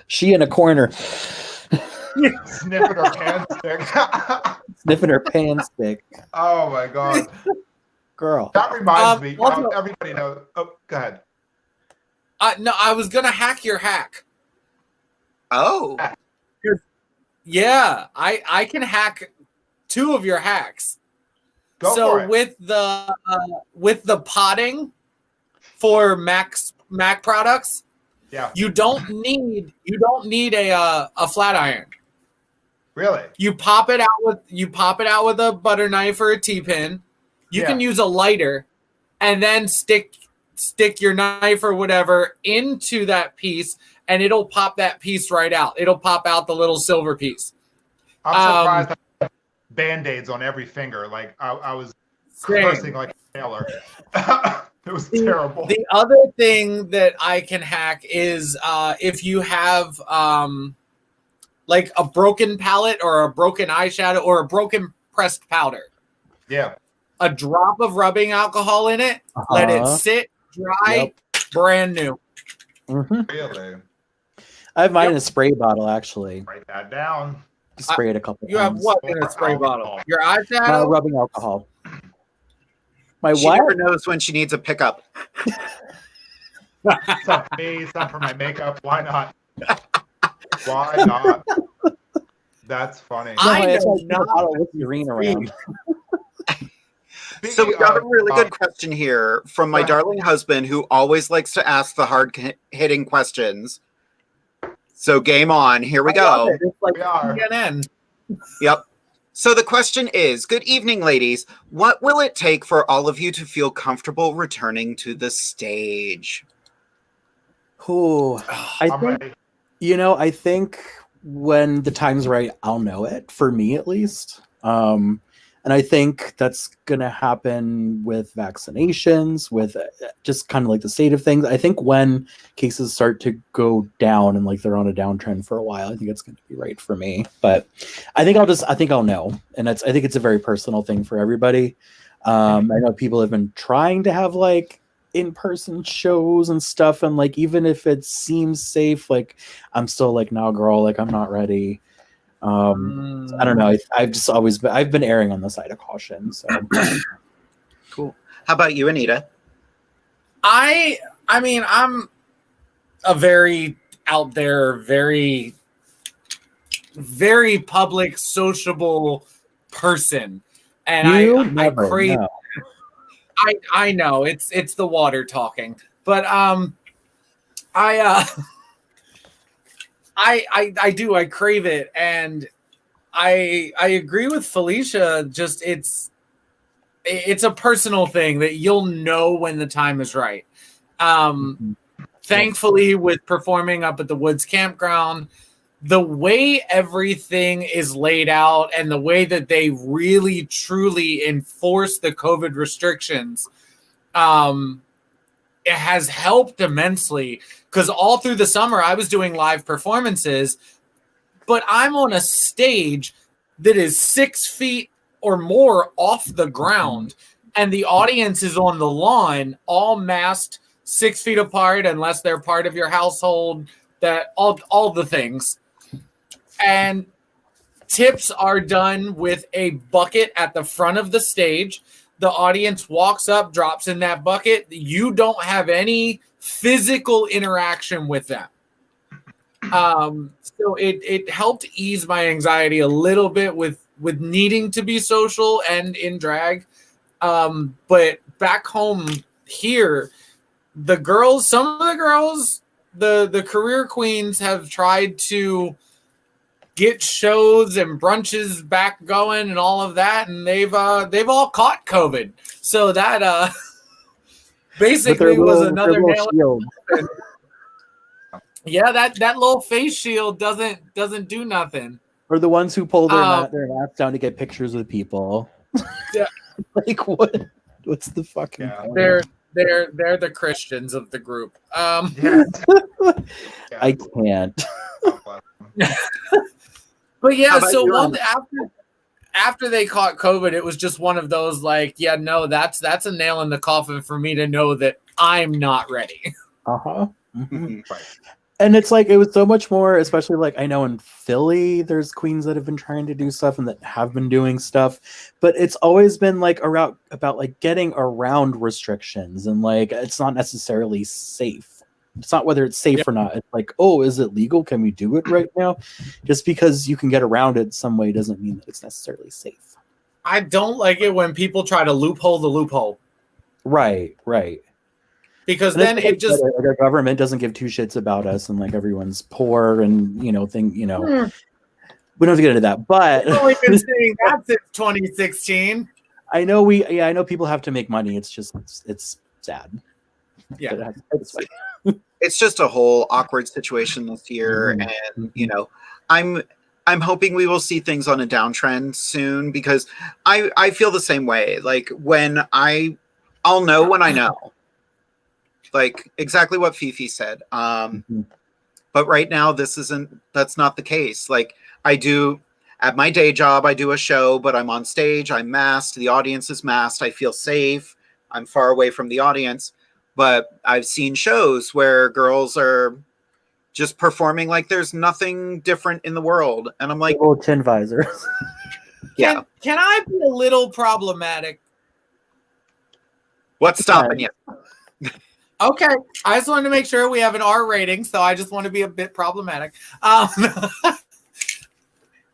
She in a corner, Sniffing her pan stick. sniffing her pan stick. Oh my god. Girl. That reminds me. Also- Everybody knows. Oh, go ahead. No, I was gonna hack your hack. Oh, Yeah, I can hack 2 of your hacks. Go for it. with the potting for Mac products, Yeah. you don't need a flat iron. Really? You pop it out with a butter knife or a T-pin. You can use a lighter, and then stick your knife or whatever into that piece, and it'll pop that piece right out. It'll pop out the little silver piece. I'm surprised I have Band-Aids on every finger. Like I was cursing like a sailor. It was terrible. The other thing that I can hack is if you have like a broken palette or a broken eyeshadow or a broken pressed powder. Yeah. A drop of rubbing alcohol in it, let it sit, dry, brand new. Mm-hmm. Really? I have mine in a spray bottle, actually. Write that down. Spray it a couple You times. have what in a spray bottle? Your eyeshadow? Rubbing alcohol. My she what? never knows when she needs a pickup. Some for me, some for my makeup. Why not? Why not? That's funny. I it's know like a bottle with urine around. So we got a really good question here from my darling husband, who always likes to ask the hard-hitting questions. So game on. Here we go. It's like We are. CNN. Yep. So the question is, good evening, ladies. What will it take for all of you to feel comfortable returning to the stage? Ooh, I'm ready. I think when the time's right, I'll know it, for me at least. And I think that's going to happen with vaccinations, with just kind of like the state of things. I think when cases start to go down and like they're on a downtrend for a while, I think it's going to be right for me. But I think I'll know. And I think it's a very personal thing for everybody. I know people have been trying to have like in-person shows and stuff. And like, even if it seems safe, like I'm still like, no, girl, like I'm not ready. I don't know. I've been erring on the side of caution. So Cool. How about you, Anita? I mean, I'm a very out there, very, very public, sociable person, and I crave. know. I know it's the water talking, but I do. I crave it, and I agree with Felicia. Just it's a personal thing that you'll know when the time is right. Thankfully, with performing up at the Woods Campground, the way everything is laid out and the way that they really truly enforce the COVID restrictions, it has helped immensely. Because all through the summer, I was doing live performances, but I'm on a stage that is 6 feet or more off the ground, and the audience is on the lawn, all masked 6 feet apart, unless they're part of your household, that all the things. And tips are done with a bucket at the front of the stage. The audience walks up, drops in that bucket. You don't have any physical interaction with them. So it helped ease my anxiety a little bit with needing to be social and in drag. But back home here, some of the girls, the career queens have tried to get shows and brunches back going and all of that, and they've all caught COVID. So that basically was another nail. Shield. Yeah, that little face shield doesn't do nothing. Or the ones who pull their mask down to get pictures with people. Yeah. Like what's the fucking point? They're the Christians of the group. Yeah. I can't. But yeah, How so about after they caught COVID, it was just one of those like, yeah, no, that's a nail in the coffin for me to know that I'm not ready. Uh-huh. Mhm. Right. And it's like, it was so much more, especially like I know in Philly, there's queens that have been trying to do stuff and that have been doing stuff, but it's always been like about like getting around restrictions, and like it's not necessarily safe. It's not whether it's safe or not. It's like, oh, is it legal? Can we do it right now? Just because you can get around it some way doesn't mean that it's necessarily safe. I don't like it when people try to loophole the loophole. Right. Because and then it just like our government doesn't give two shits about us, and like everyone's poor, and we don't have to get into that. But we've only been saying that since 2016. I know people have to make money. It's just it's sad. Yeah, it's just a whole awkward situation this year, and I'm hoping we will see things on a downtrend soon, because I feel the same way. Like I'll know when I know. Like exactly what Fifi said. But right now that's not the case. Like I do at my day job, I do a show, but I'm on stage, I'm masked, the audience is masked, I feel safe, I'm far away from the audience. But I've seen shows where girls are just performing like there's nothing different in the world. And I'm like, little chin visors. Yeah. Can I be a little problematic? What's stopping you? Okay, I just wanted to make sure we have an R rating, so I just want to be a bit problematic.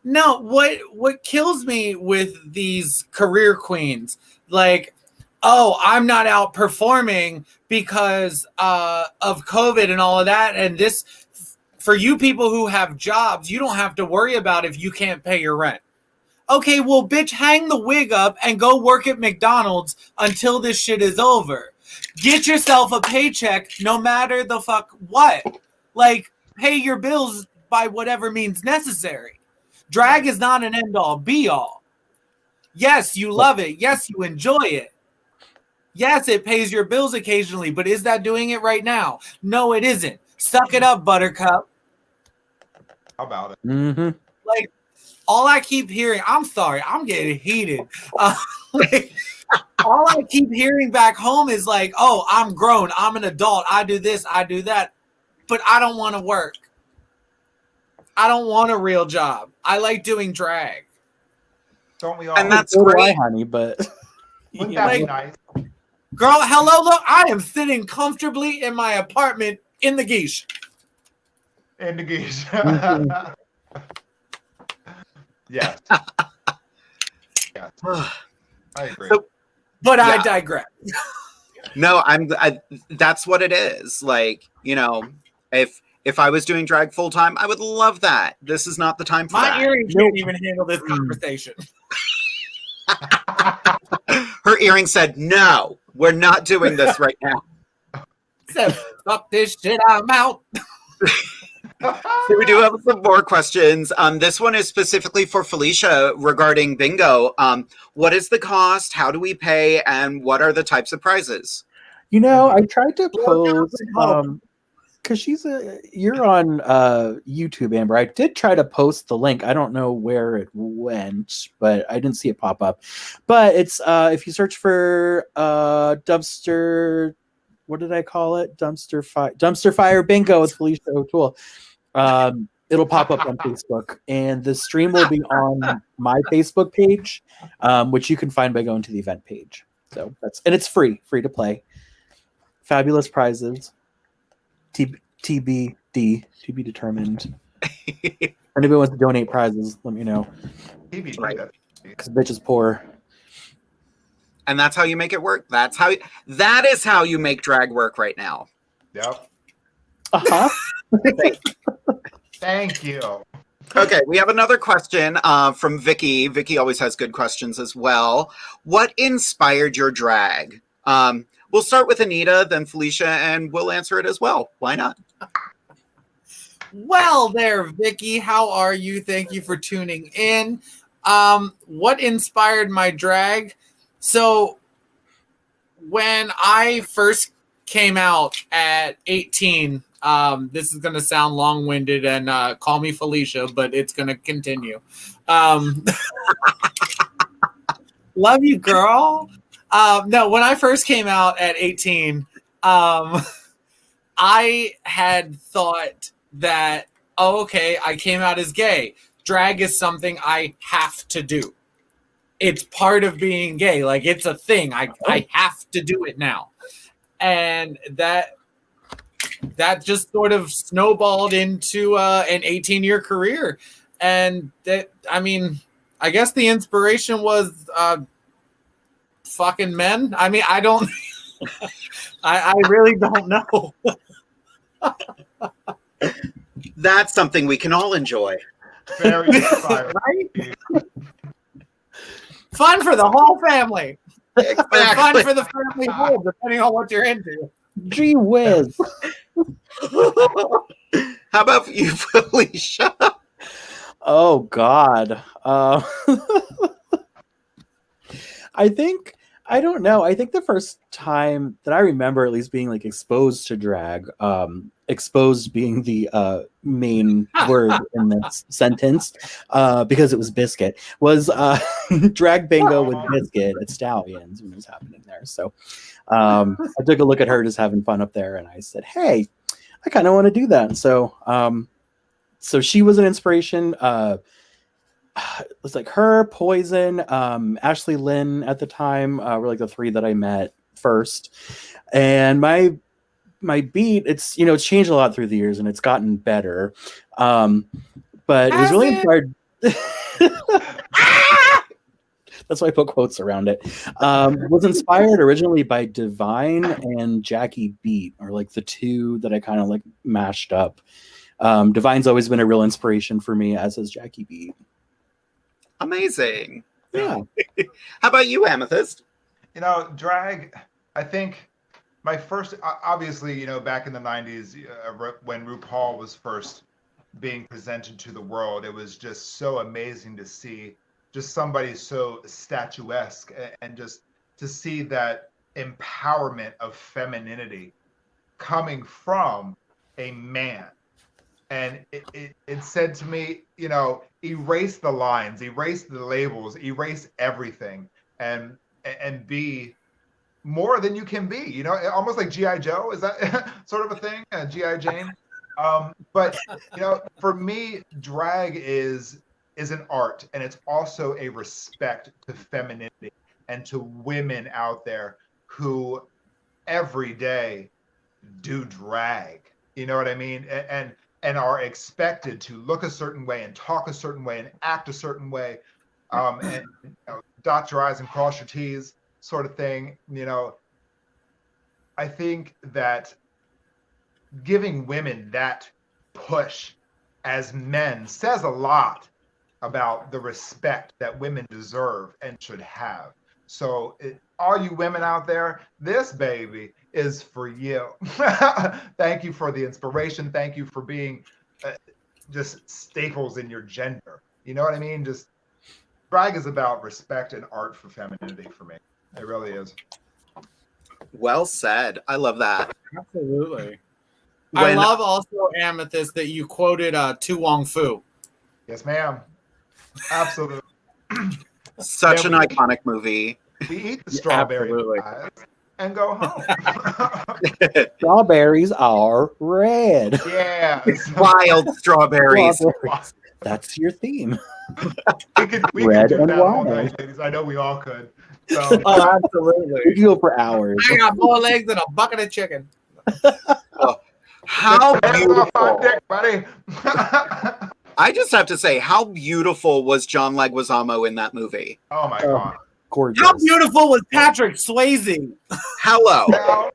No, what kills me with these career queens, like, oh, I'm not out performing because of COVID and all of that, and this, for you people who have jobs, you don't have to worry about if you can't pay your rent. Okay, well, bitch, hang the wig up and go work at McDonald's until this shit is over. Get yourself a paycheck no matter the fuck what. Like, pay your bills by whatever means necessary. Drag is not an end-all, be-all. Yes, you love it. Yes, you enjoy it. Yes, it pays your bills occasionally, but is that doing it right now? No, it isn't. Suck it up, Buttercup. How about it? Mm-hmm. Like, all I keep hearing, I'm sorry, I'm getting heated. All I keep hearing back home is like, oh, I'm grown, I'm an adult, I do this, I do that, but I don't want to work. I don't want a real job. I like doing drag. Don't we all? And that's So do great. I, honey, but Wouldn't that be nice? Girl, hello, look, I am sitting comfortably in my apartment in the geesh. And the geese. Yes. Yes. I agree. So- But Yeah. I digress. No, that's what it is. Like, if I was doing drag full time, I would love that. This is not the time for My that. earring can't even handle this conversation. Her earring said, "No, we're not doing this right now." Said, fuck this shit, I'm out. So we do have some more questions. This one is specifically for Felicia regarding bingo. What is the cost? How do we pay? And what are the types of prizes? I tried to post because you're on YouTube, Amber. I did try to post the link. I don't know where it went, but I didn't see it pop up. But it's if you search for dumpster, what did I call it? Dumpster fire bingo with Felicia O'Toole. It'll pop up on Facebook, and the stream will be on my Facebook page, which you can find by going to the event page. So it's free to play. Fabulous prizes. TBD, to be determined. If anybody wants to donate prizes, let me know. TBD, Right. Because bitch is poor. And that's how you make it work. That is how you make drag work right now. Yep. Uh-huh. Thank you. Okay, we have another question from Vicky. Vicky always has good questions as well. What inspired your drag? We'll start with Anita, then Felicia, and we'll answer it as well. Why not? Well there, Vicky, how are you? Thank you for tuning in. What inspired my drag? So when I first came out at 18, this is going to sound long-winded and call me Felicia, but it's going to continue. Love you, girl. No, when I first came out at 18, I had thought that, oh, okay, I came out as gay. Drag is something I have to do. It's part of being gay. Like, it's a thing. I have to do it now. And that just sort of snowballed into an 18-year career. And that, I mean, I guess the inspiration was fucking men. I mean, I don't, I really don't know. That's something we can all enjoy. Very inspiring. Right? Fun for the whole family. Exactly. Or fun for the family whole, depending on what you're into. Gee whiz. How about you, Felicia? Oh God. I don't know. I think the first time that I remember at least being like exposed to drag, exposed being the main word in this sentence, because it was Biscuit, was drag bingo with Biscuit at Stallions when it was happening there. So I took a look at her just having fun up there, and I said, "Hey, I kind of want to do that." And so she was an inspiration. It was like her, Poison, Ashley Lynn at the time were like the three that I met first. And my beat, it's changed a lot through the years and it's gotten better. But it was really inspired. That's why I put quotes around it. Was inspired originally by Divine and Jackie Beat, or like the two that I kind of like mashed up. Divine's always been a real inspiration for me, as has Jackie Beat. Amazing. Yeah. How about you, Amethyst? Drag, I think my first, obviously, back in the 90s, when RuPaul was first being presented to the world, it was just so amazing to see just somebody so statuesque, and just to see that empowerment of femininity coming from a man. And it said to me, erase the lines, erase the labels, erase everything, and be more than you can be. Almost like G.I. Joe. Is that sort of a thing? G.I. Jane. But for me, drag is an art, and it's also a respect to femininity and to women out there who every day do drag. You know what I mean? And are expected to look a certain way and talk a certain way and act a certain way, and dot your I's and cross your T's sort of thing. I think that giving women that push as men says a lot about the respect that women deserve and should have. So all you women out there, this baby is for you. Thank you for the inspiration. Thank you for being just staples in your gender. You know what I mean? Just drag is about respect and art for femininity for me. It really is. Well said. I love that. Absolutely. I love also, Amethyst, that you quoted Tu Wong Fu. Yes, ma'am. Absolutely. Such an iconic movie. We eat the strawberry pies and go home. Strawberries are red. Yeah. Wild strawberries. That's your theme. We Red could do and that all wild. night, ladies. I know we all could. So, Oh, absolutely. We can go for hours. I got more legs than a bucket of chicken. How beautiful. buddy. I just have to say, how beautiful was John Leguizamo in that movie? Oh my God. Gorgeous. How beautiful was Patrick Swayze? Hello.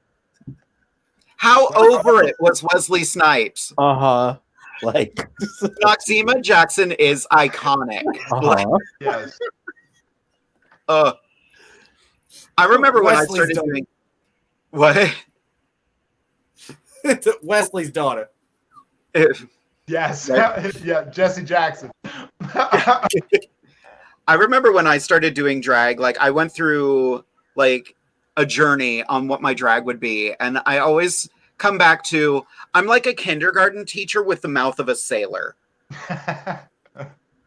How over it was Wesley Snipes? Like Noxema Jackson is iconic. Yes. I remember when Wesley's I started daughter. doing what? Wesley's daughter. Yes. Right. Yeah, Jesse Jackson. I remember when I started doing drag, like I went through like a journey on what my drag would be. And I always come back to, I'm like a kindergarten teacher with the mouth of a sailor.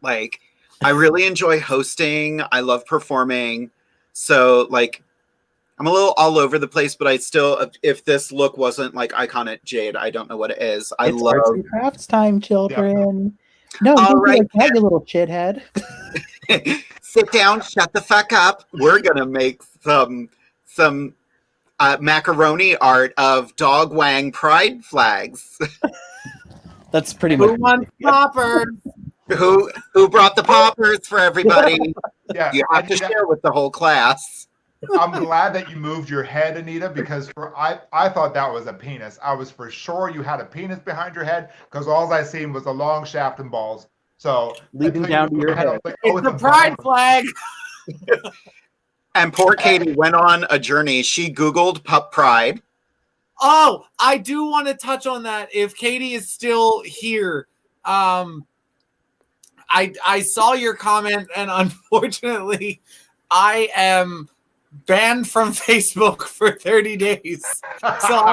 Like, I really enjoy hosting. I love performing. So like, I'm a little all over the place, but I still, if this look wasn't like iconic Jade, I don't know what it is. I It's love. arts and crafts time, children. No, All don't be right, like that, you little shithead. sit down, shut the fuck up. We're gonna make some macaroni art of dog wang pride flags. That's pretty much. Who wants poppers? Who brought the poppers for everybody? Yeah, You have to share with the whole class. I'm glad that you moved your head, Anita, because I thought that was a penis. I was for sure you had a penis behind your head because all I seen was a long shaft and balls. So leading down to your head. I was like, oh, It's the pride flag. And poor Katie went on a journey. She Googled pup pride. Oh, I do want to touch on that. If Katie is still here, I saw your comment, and unfortunately, I am banned from Facebook for 30 days. So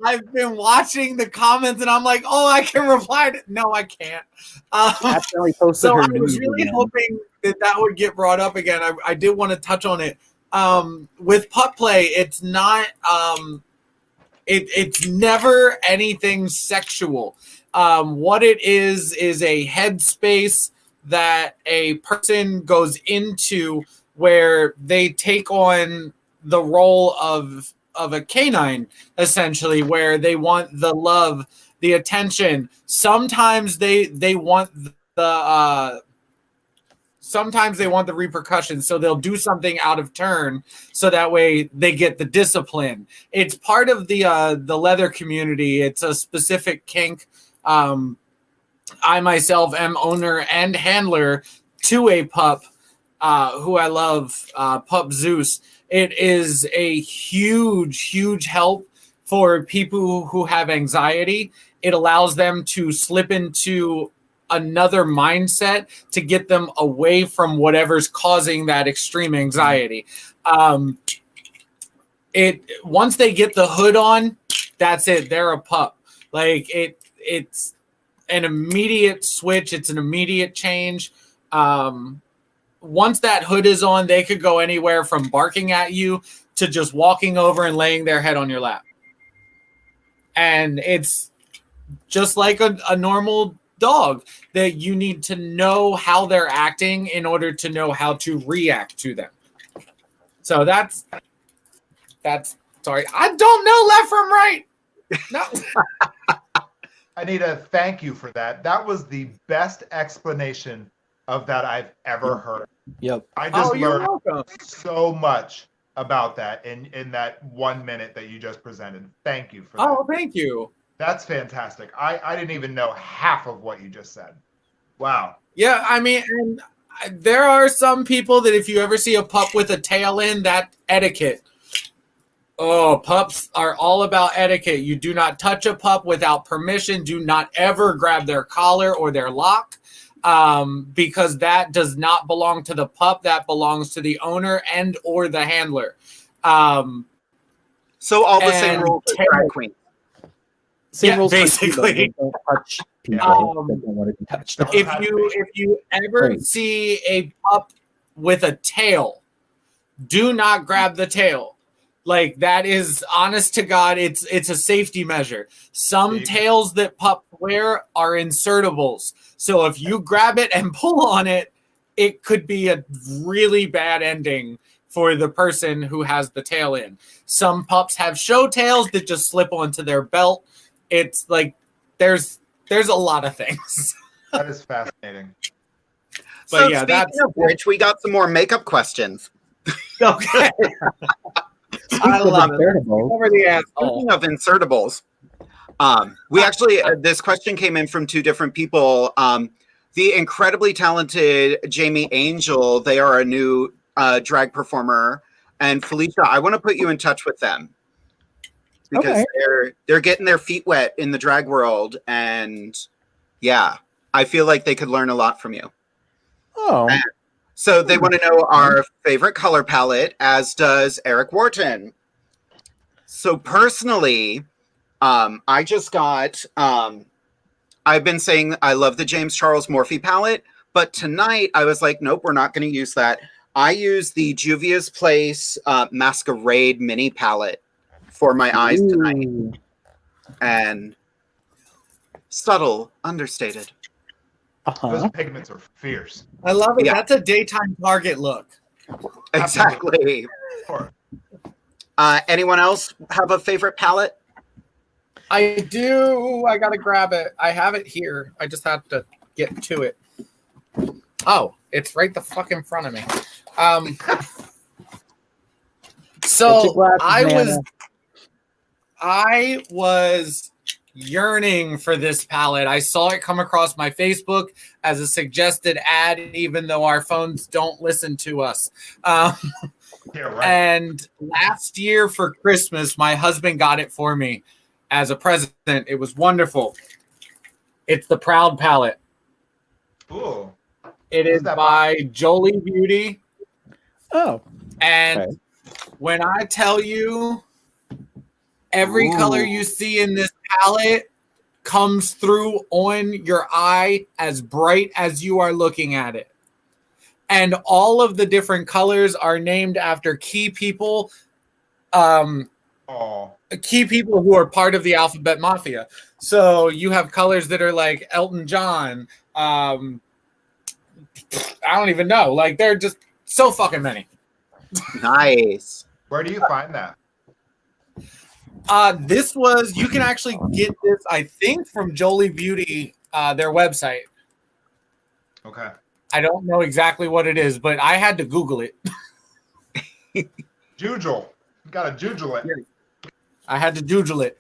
I've been watching the comments, and I'm like, oh, I can reply to. No, I can't. Accidentally posted So her I was news really again. hoping that would get brought up again. I did want to touch on it. With pup play, it's not. It's never anything sexual. What it is a headspace that a person goes into where they take on the role of a canine, essentially, where they want the love, the attention. Sometimes they want the sometimes they want the repercussions, so they'll do something out of turn so that way they get the discipline. It's part of the leather community. It's a specific kink. I myself am owner and handler to a pup who I love, Pup Zeus. It is a huge help for people who have anxiety. It allows them to slip into another mindset to get them away from whatever's causing that extreme anxiety. Once they get the hood on, that's it. They're a pup. Like it's an immediate switch. It's an immediate change. Once that hood is on, they could go anywhere from barking at you to just walking over and laying their head on your lap. And it's just like a normal dog that you need to know how they're acting in order to know how to react to them. So that's sorry. I don't know left from right. No. Anita, thank you for that. That was the best explanation of that I've ever heard. Yep. I just you're learned welcome. so much about that in that 1 minute that you just presented. Thank you for that. Oh, thank you. That's fantastic. I didn't even know half of what you just said. Wow. Yeah, I mean, and there are some people that if you ever see a pup with a tail in, that etiquette. Oh, pups are all about etiquette. You do not touch a pup without permission. Do not ever grab their collar or their lock, because that does not belong to the pup. That belongs to the owner and or the handler. So all the same rules as drag queen. Same Yeah, rules for basically. people. Don't touch people that don't want to be touched. If you ever Right. see a pup with a tail, do not grab the tail. Like, that is, honest to God, it's a safety measure. Some Big. tails that pups wear are insertables. So if you grab it and pull on it, it could be a really bad ending for the person who has the tail in. Some pups have show tails that just slip onto their belt. It's like there's a lot of things. That is fascinating. So yeah, speaking of which, we got some more makeup questions. Okay. I love it. Insertable. Over the asshole. Speaking of insertables, we actually, this question came in from two different people. The incredibly talented Jamie Angel, they are a new drag performer. And Felicia, I want to put you in touch with them. Because they're getting their feet wet in the drag world. And yeah, I feel like they could learn a lot from you. Oh. So they want to know our favorite color palette, as does Eric Wharton. So personally, I just got, I've been saying I love the James Charles Morphe palette, but tonight I was like, nope, we're not going to use that. I use the Juvia's Place Masquerade mini palette for my eyes tonight. Ooh. And subtle, understated. Those Uh-huh. pigments are fierce. I love it. Yeah. That's a daytime Target look. Exactly. Sure. Anyone else have a favorite palette? I do. I gotta grab it. I have it here. I just have to get to it. Oh, it's right the fuck in front of me. So I was yearning for this palette. I saw it come across my Facebook as a suggested ad, even though our phones don't listen to us. Yeah, right. And last year for Christmas, my husband got it for me as a present. It was wonderful. It's the Proud palette. Ooh. It is by Jolie Beauty. Oh. And Okay. when I tell you every color you see in this palette comes through on your eye as bright as you are looking at it. And all of the different colors are named after key people key people who are part of the Alphabet Mafia. So you have colors that are like Elton John. I don't even know. Like, they're just so fucking many. Nice. Where do you find that? This was, you can actually get this, I think, from Jolie Beauty, their website. Okay. I don't know exactly what it is, but I had to Google it. Jujule. You gotta jujule it. I had to jujule it.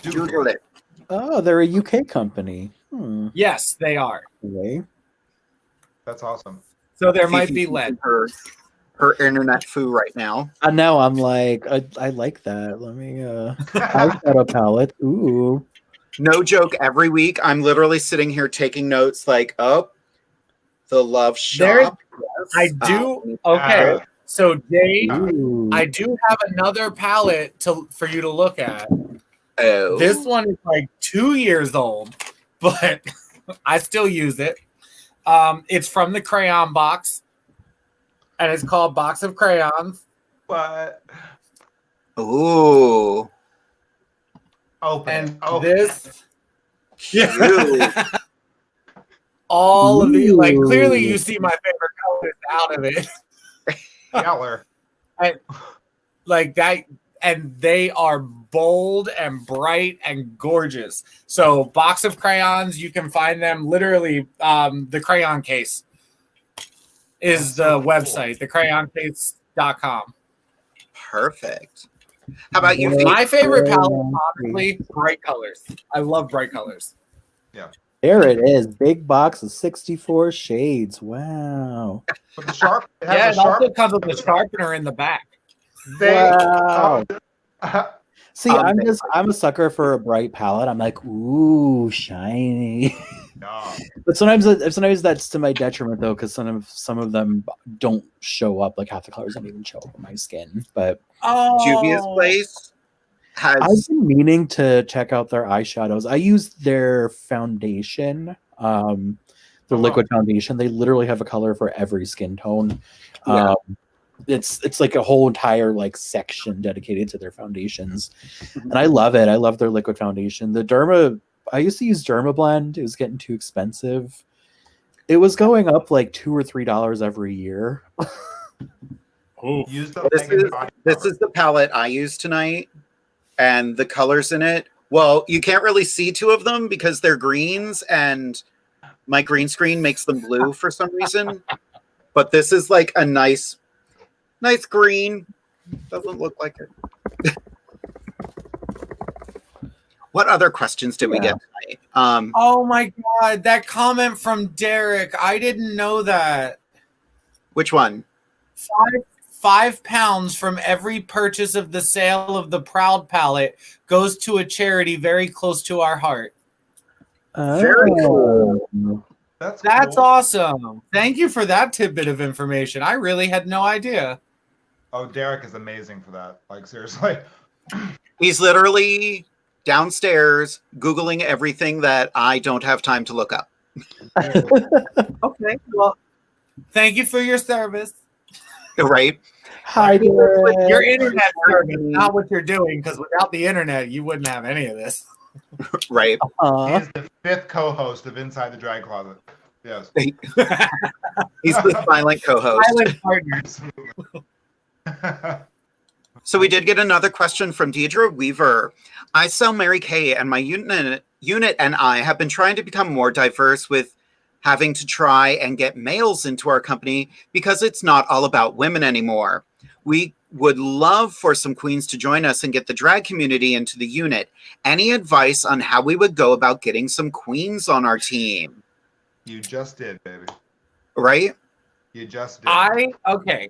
Jujule it. Oh, they're a UK company. Yes, they are. Okay. That's awesome. So there might be lead. Her internet foo right now. Now I'm like, I like that. Let me I've got a palette. Ooh. No joke, every week I'm literally sitting here taking notes like, oh, the love shop. I do. Okay. So Jade, I do have another palette for you to look at. Oh. This one is like 2 years old, but I still use it. It's from the crayon box, and it's called Box of Crayons. What? Ooh. Open. This. Yeah. All of the, like, clearly you see my favorite colors out of it. Yeller. Like that, and they are bold and bright and gorgeous. So Box of Crayons, you can find them literally, the crayon case is the website, thecrayoncase.com. Perfect. How about you? My favorite palette, honestly, bright colors. I love bright colors. Yeah. There it is. Big box of 64 shades. Wow. With the sharp. It also comes with a sharpener in the back. Wow. See, I'm a sucker for a bright palette. I'm like, ooh, shiny. No. But sometimes that's to my detriment though, because some of them don't show up. Like half the colors don't even show up on my skin. But Juvia's Place has. I've been meaning to check out their eyeshadows. I use their foundation, their liquid foundation. They literally have a color for every skin tone. Yeah. It's like a whole entire like section dedicated to their foundations, and I love it. I love their liquid foundation. The Derma, I used to use Derma Blend. It was getting too expensive. It was going up like $2 or $3 every year. Use the This is the palette I use tonight, and the colors in it. Well, you can't really see two of them because they're greens, and my green screen makes them blue for some reason. But this is like a nice green. Doesn't look like it. What other questions did we get tonight? Oh my god, that comment from Derek. I didn't know that. Which one? £5 from every purchase of the sale of the Proud palette goes to a charity very close to our heart. Very cool. That's awesome. Thank you for that tidbit of information. I really had no idea. Oh, Derek is amazing for that. Like, seriously. He's literally downstairs Googling everything that I don't have time to look up. Okay, well, thank you for your service. Right? Hi, Your Derek. internet service, not what you're doing, because without the internet, you wouldn't have any of this. Right. He is the 5th co-host of Inside the Drag Closet. Yes. He's the silent co-host. Silent partner. So we did get another question from Deidre Weaver. I sell Mary Kay, and my unit and I have been trying to become more diverse with having to try and get males into our company because it's not all about women anymore. We would love for some queens to join us and get the drag community into the unit. Any advice on how we would go about getting some queens on our team? You just did, baby. Right? You just did. Okay.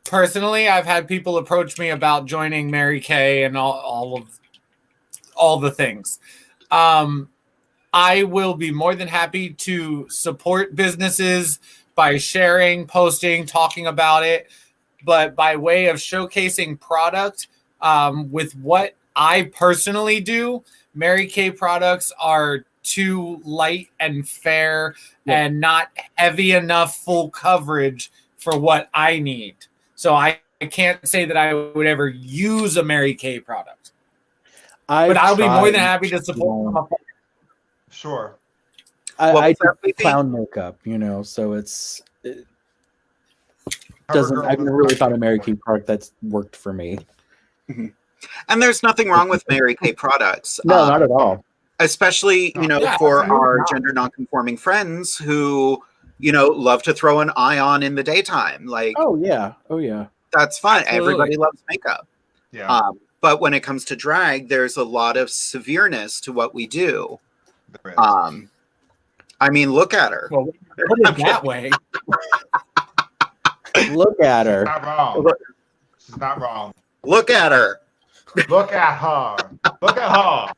Personally, I've had people approach me about joining Mary Kay and all the things. I will be more than happy to support businesses by sharing, posting, talking about it. But by way of showcasing product, with what I personally do, Mary Kay products are too light and fair and not heavy enough full coverage for what I need. So I can't say that I would ever use a Mary Kay product. But I'll be more than happy to support them. Sure. I do clown makeup, so it doesn't. I've never really found a Mary Kay product that's worked for me. Mm-hmm. And there's nothing wrong with Mary Kay products. No, not at all. Especially, for our gender nonconforming friends who, love to throw an eye on in the daytime. Like, oh yeah, that's fine. Absolutely. Everybody loves makeup. Yeah. But when it comes to drag, there's a lot of severeness to what we do. I mean, look at her. Well, put it that way. Look at her. Not wrong. She's not wrong. Look at her. Look at her. Look at her.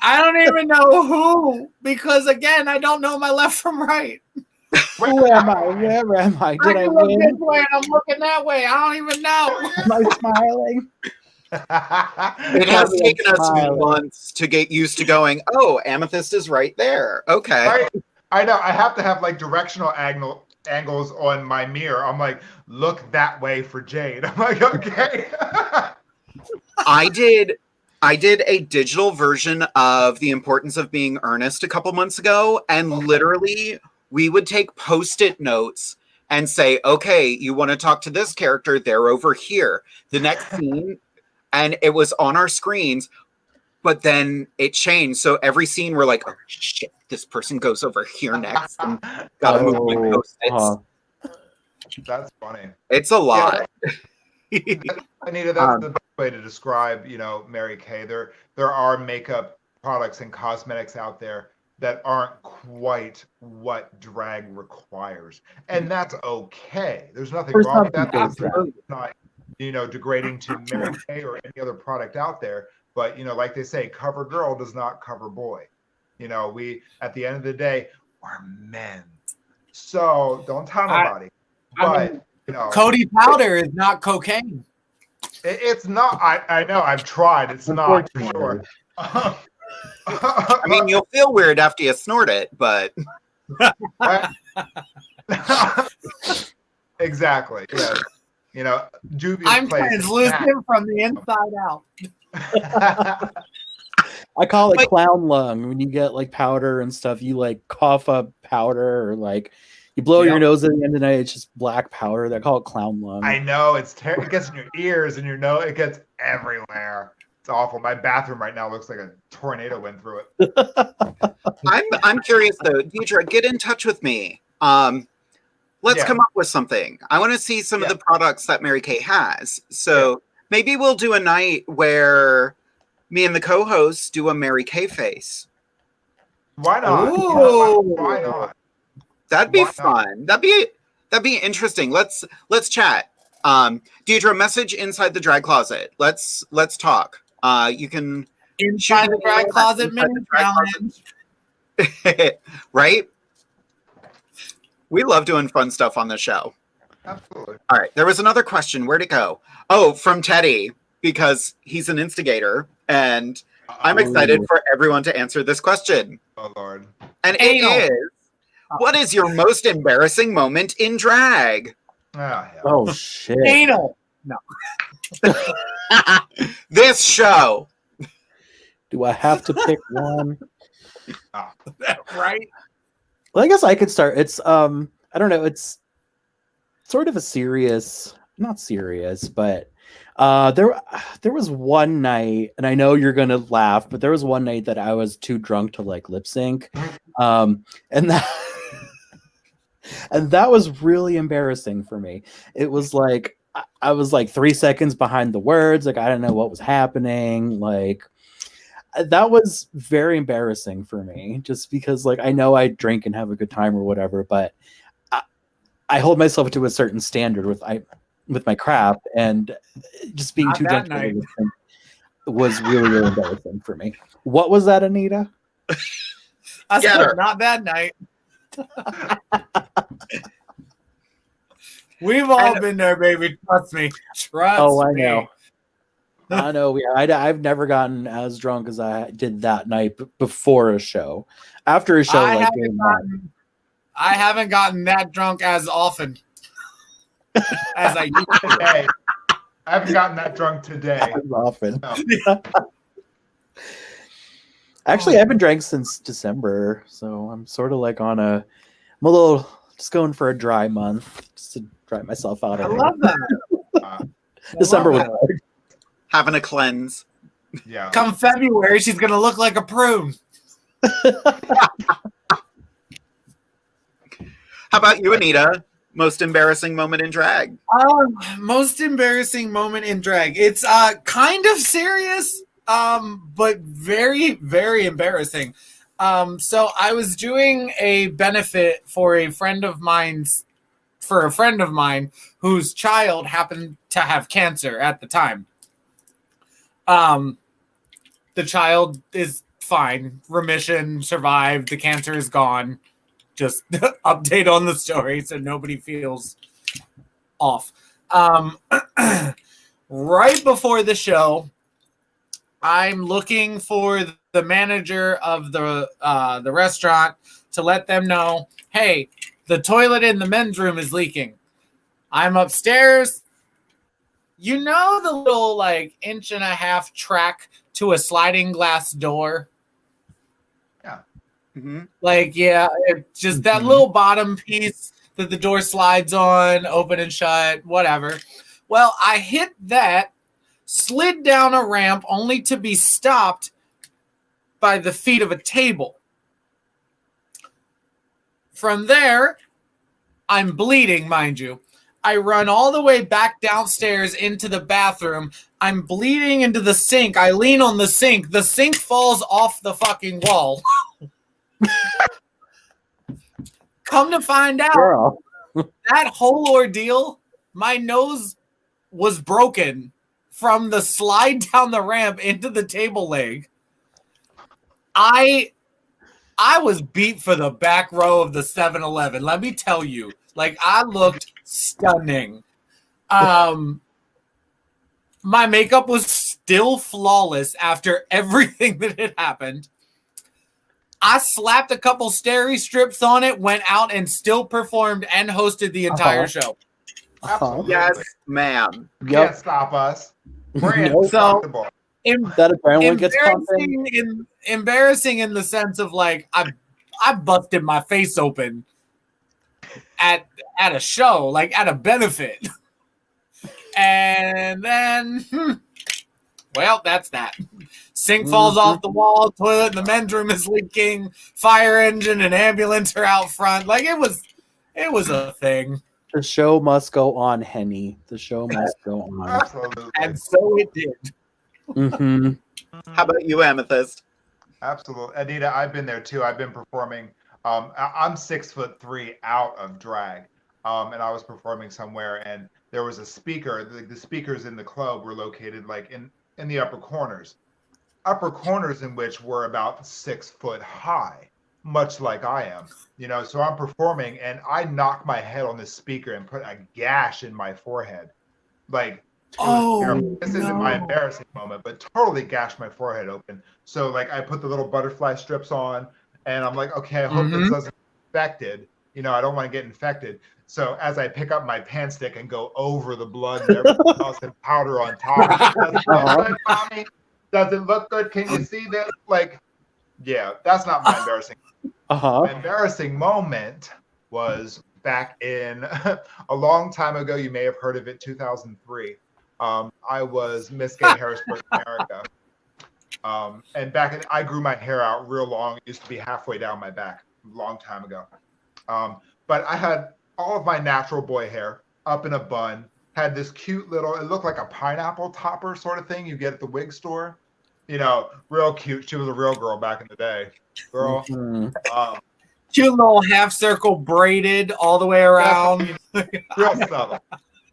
I don't even know who, because again, I don't know my left from right. Who am I? Where am I? Did I look win? this way and I'm looking that way. I don't even know. Am I smiling? It has taken us months to get used to going, oh, Amethyst is right there. Okay. Right? I know. I have to have like directional angles on my mirror. I'm like, look that way for Jade. I'm like, okay. I did a digital version of The Importance of Being Earnest a couple months ago, and literally we would take Post-it notes and say, okay, you want to talk to this character, they're over here. The next scene, and it was on our screens, but then it changed. So every scene we're like, oh shit, this person goes over here next. And gotta move my Post-its. That's funny. It's a lot. Yeah. Anita, that's the best way to describe, Mary Kay. There are makeup products and cosmetics out there that aren't quite what drag requires, and that's okay. There's nothing wrong with that. Absolutely not, degrading to Mary Kay or any other product out there. But like they say, cover girl does not cover boy. We at the end of the day are men, so don't tell nobody. Cody powder is not cocaine. It's not. I know. I've tried. It's not for sure. I mean, you'll feel weird after you snort it, but exactly. Yeah. I'm translucent from the inside out. I call it clown lung. When you get like powder and stuff, you like cough up powder, or like you blow your nose at the end of the night, it's just black powder. They call it clown lung. I know, it gets in your ears and your nose. It gets everywhere. It's awful. My bathroom right now looks like a tornado went through it. I'm curious though, Deidre, get in touch with me. Let's come up with something. I want to see some of the products that Mary Kay has. So maybe we'll do a night where me and the co-hosts do a Mary Kay face. Why not? Ooh. Why not? That'd be fun. That'd be interesting. Let's chat. Deidre, message Inside the Drag Closet. Let's talk. You can Inside the Drag Closet minute challenge. Right? We love doing fun stuff on the show. Absolutely. All right. There was another question. Where'd it go? Oh, from Teddy, because he's an instigator, and I'm excited for everyone to answer this question. Oh Lord. And it is, what is your most embarrassing moment in drag? Ah, yeah. Oh shit! Anal. No. This show. Do I have to pick one? Right? Well, I guess I could start. It's I don't know. It's sort of a serious, not serious, but there was one night, and I know you're gonna laugh, but there was one night that I was too drunk to like lip sync, and that and that was really embarrassing for me. It was like I was like 3 seconds behind the words, like I didn't know what was happening, like that was very embarrassing for me, just because like I know I drink and have a good time or whatever, but I hold myself to a certain standard with my craft, and just being Not too that drunk night. was really, really embarrassing for me. What was that, Anita? I Get said, her. not that night. We've all been there, baby. Trust me. Trust Oh, I me. know. I know. Yeah, I've never gotten as drunk as I did that night before a show. After a show, like I haven't gotten that drunk as often as I used to. Today. I haven't gotten that drunk today. as often. No. Actually, I've been drank since December, so I'm sort of like I'm a little just going for a dry month, just to dry myself out. I love that. December was love hard. Having a cleanse. Yeah. Come February, she's gonna look like a prune. How about you, Anita? Most embarrassing moment in drag? Most embarrassing moment in drag. It's kind of serious, but very, very embarrassing. So I was doing a benefit for a friend of mine whose child happened to have cancer at the time. The child is fine, remission, survived, the cancer is gone. Just update on the story so nobody feels off. Right before the show, I'm looking for the manager of the restaurant to let them know, hey, the toilet in the men's room is leaking. I'm upstairs. You know the little like 1.5-inch track to a sliding glass door? Mm-hmm. Like, yeah, it's just that little bottom piece that the door slides on, open and shut, whatever. Well, I hit that, slid down a ramp only to be stopped by the feet of a table. From there, I'm bleeding, mind you. I run all the way back downstairs into the bathroom. I'm bleeding into the sink. I lean on the sink. The sink falls off the fucking wall. Come to find out, Girl. that whole ordeal, my nose was broken from the slide down the ramp into the table leg. I was beat for the back row of the 7-Eleven. Let me tell you, like I looked stunning. My makeup was still flawless after everything that had happened. I slapped a couple steri strips on it, went out and still performed and hosted the entire show. Absolutely. Yes, ma'am. Can't stop us. We're Nope. indestructible. That adrenaline gets pumping. Embarrassing in the sense of like I busted my face open at a show, like at a benefit. And then well, that's that. Sink falls off the wall, toilet in the men's room is leaking, fire engine and ambulance are out front. Like it was a thing. The show must go on, Henny. The show must go on. Absolutely. And so it did. Mm-hmm. How about you, Amethyst? Absolutely. Anita, I've been there too. I've been performing. I'm 6'3" out of drag. And I was performing somewhere and there was a speaker. The speakers in the club were located like in the upper corners in which were about 6 foot high, much like I am, so I'm performing and I knocked my head on the speaker and put a gash in my forehead. Like, this isn't my embarrassing moment, but totally gashed my forehead open. So like I put the little butterfly strips on and I'm like, okay, I hope this doesn't get infected. I don't want to get infected. So as I pick up my pan stick and go over the blood and everything else and powder on top, does it look good, Mommy? Does it look good? Can you see this? Like, yeah, that's not my embarrassing. My embarrassing moment was back in a long time ago. You may have heard of it, 2003. I was Miss Gay Harrisburg, America. And I grew my hair out real long. It used to be halfway down my back a long time ago. But I had all of my natural boy hair up in a bun, had this cute little, it looked like a pineapple topper sort of thing you get at the wig store. You know, real cute. She was a real girl back in the day. Girl. Cute little half circle braided all the way around. Real subtle.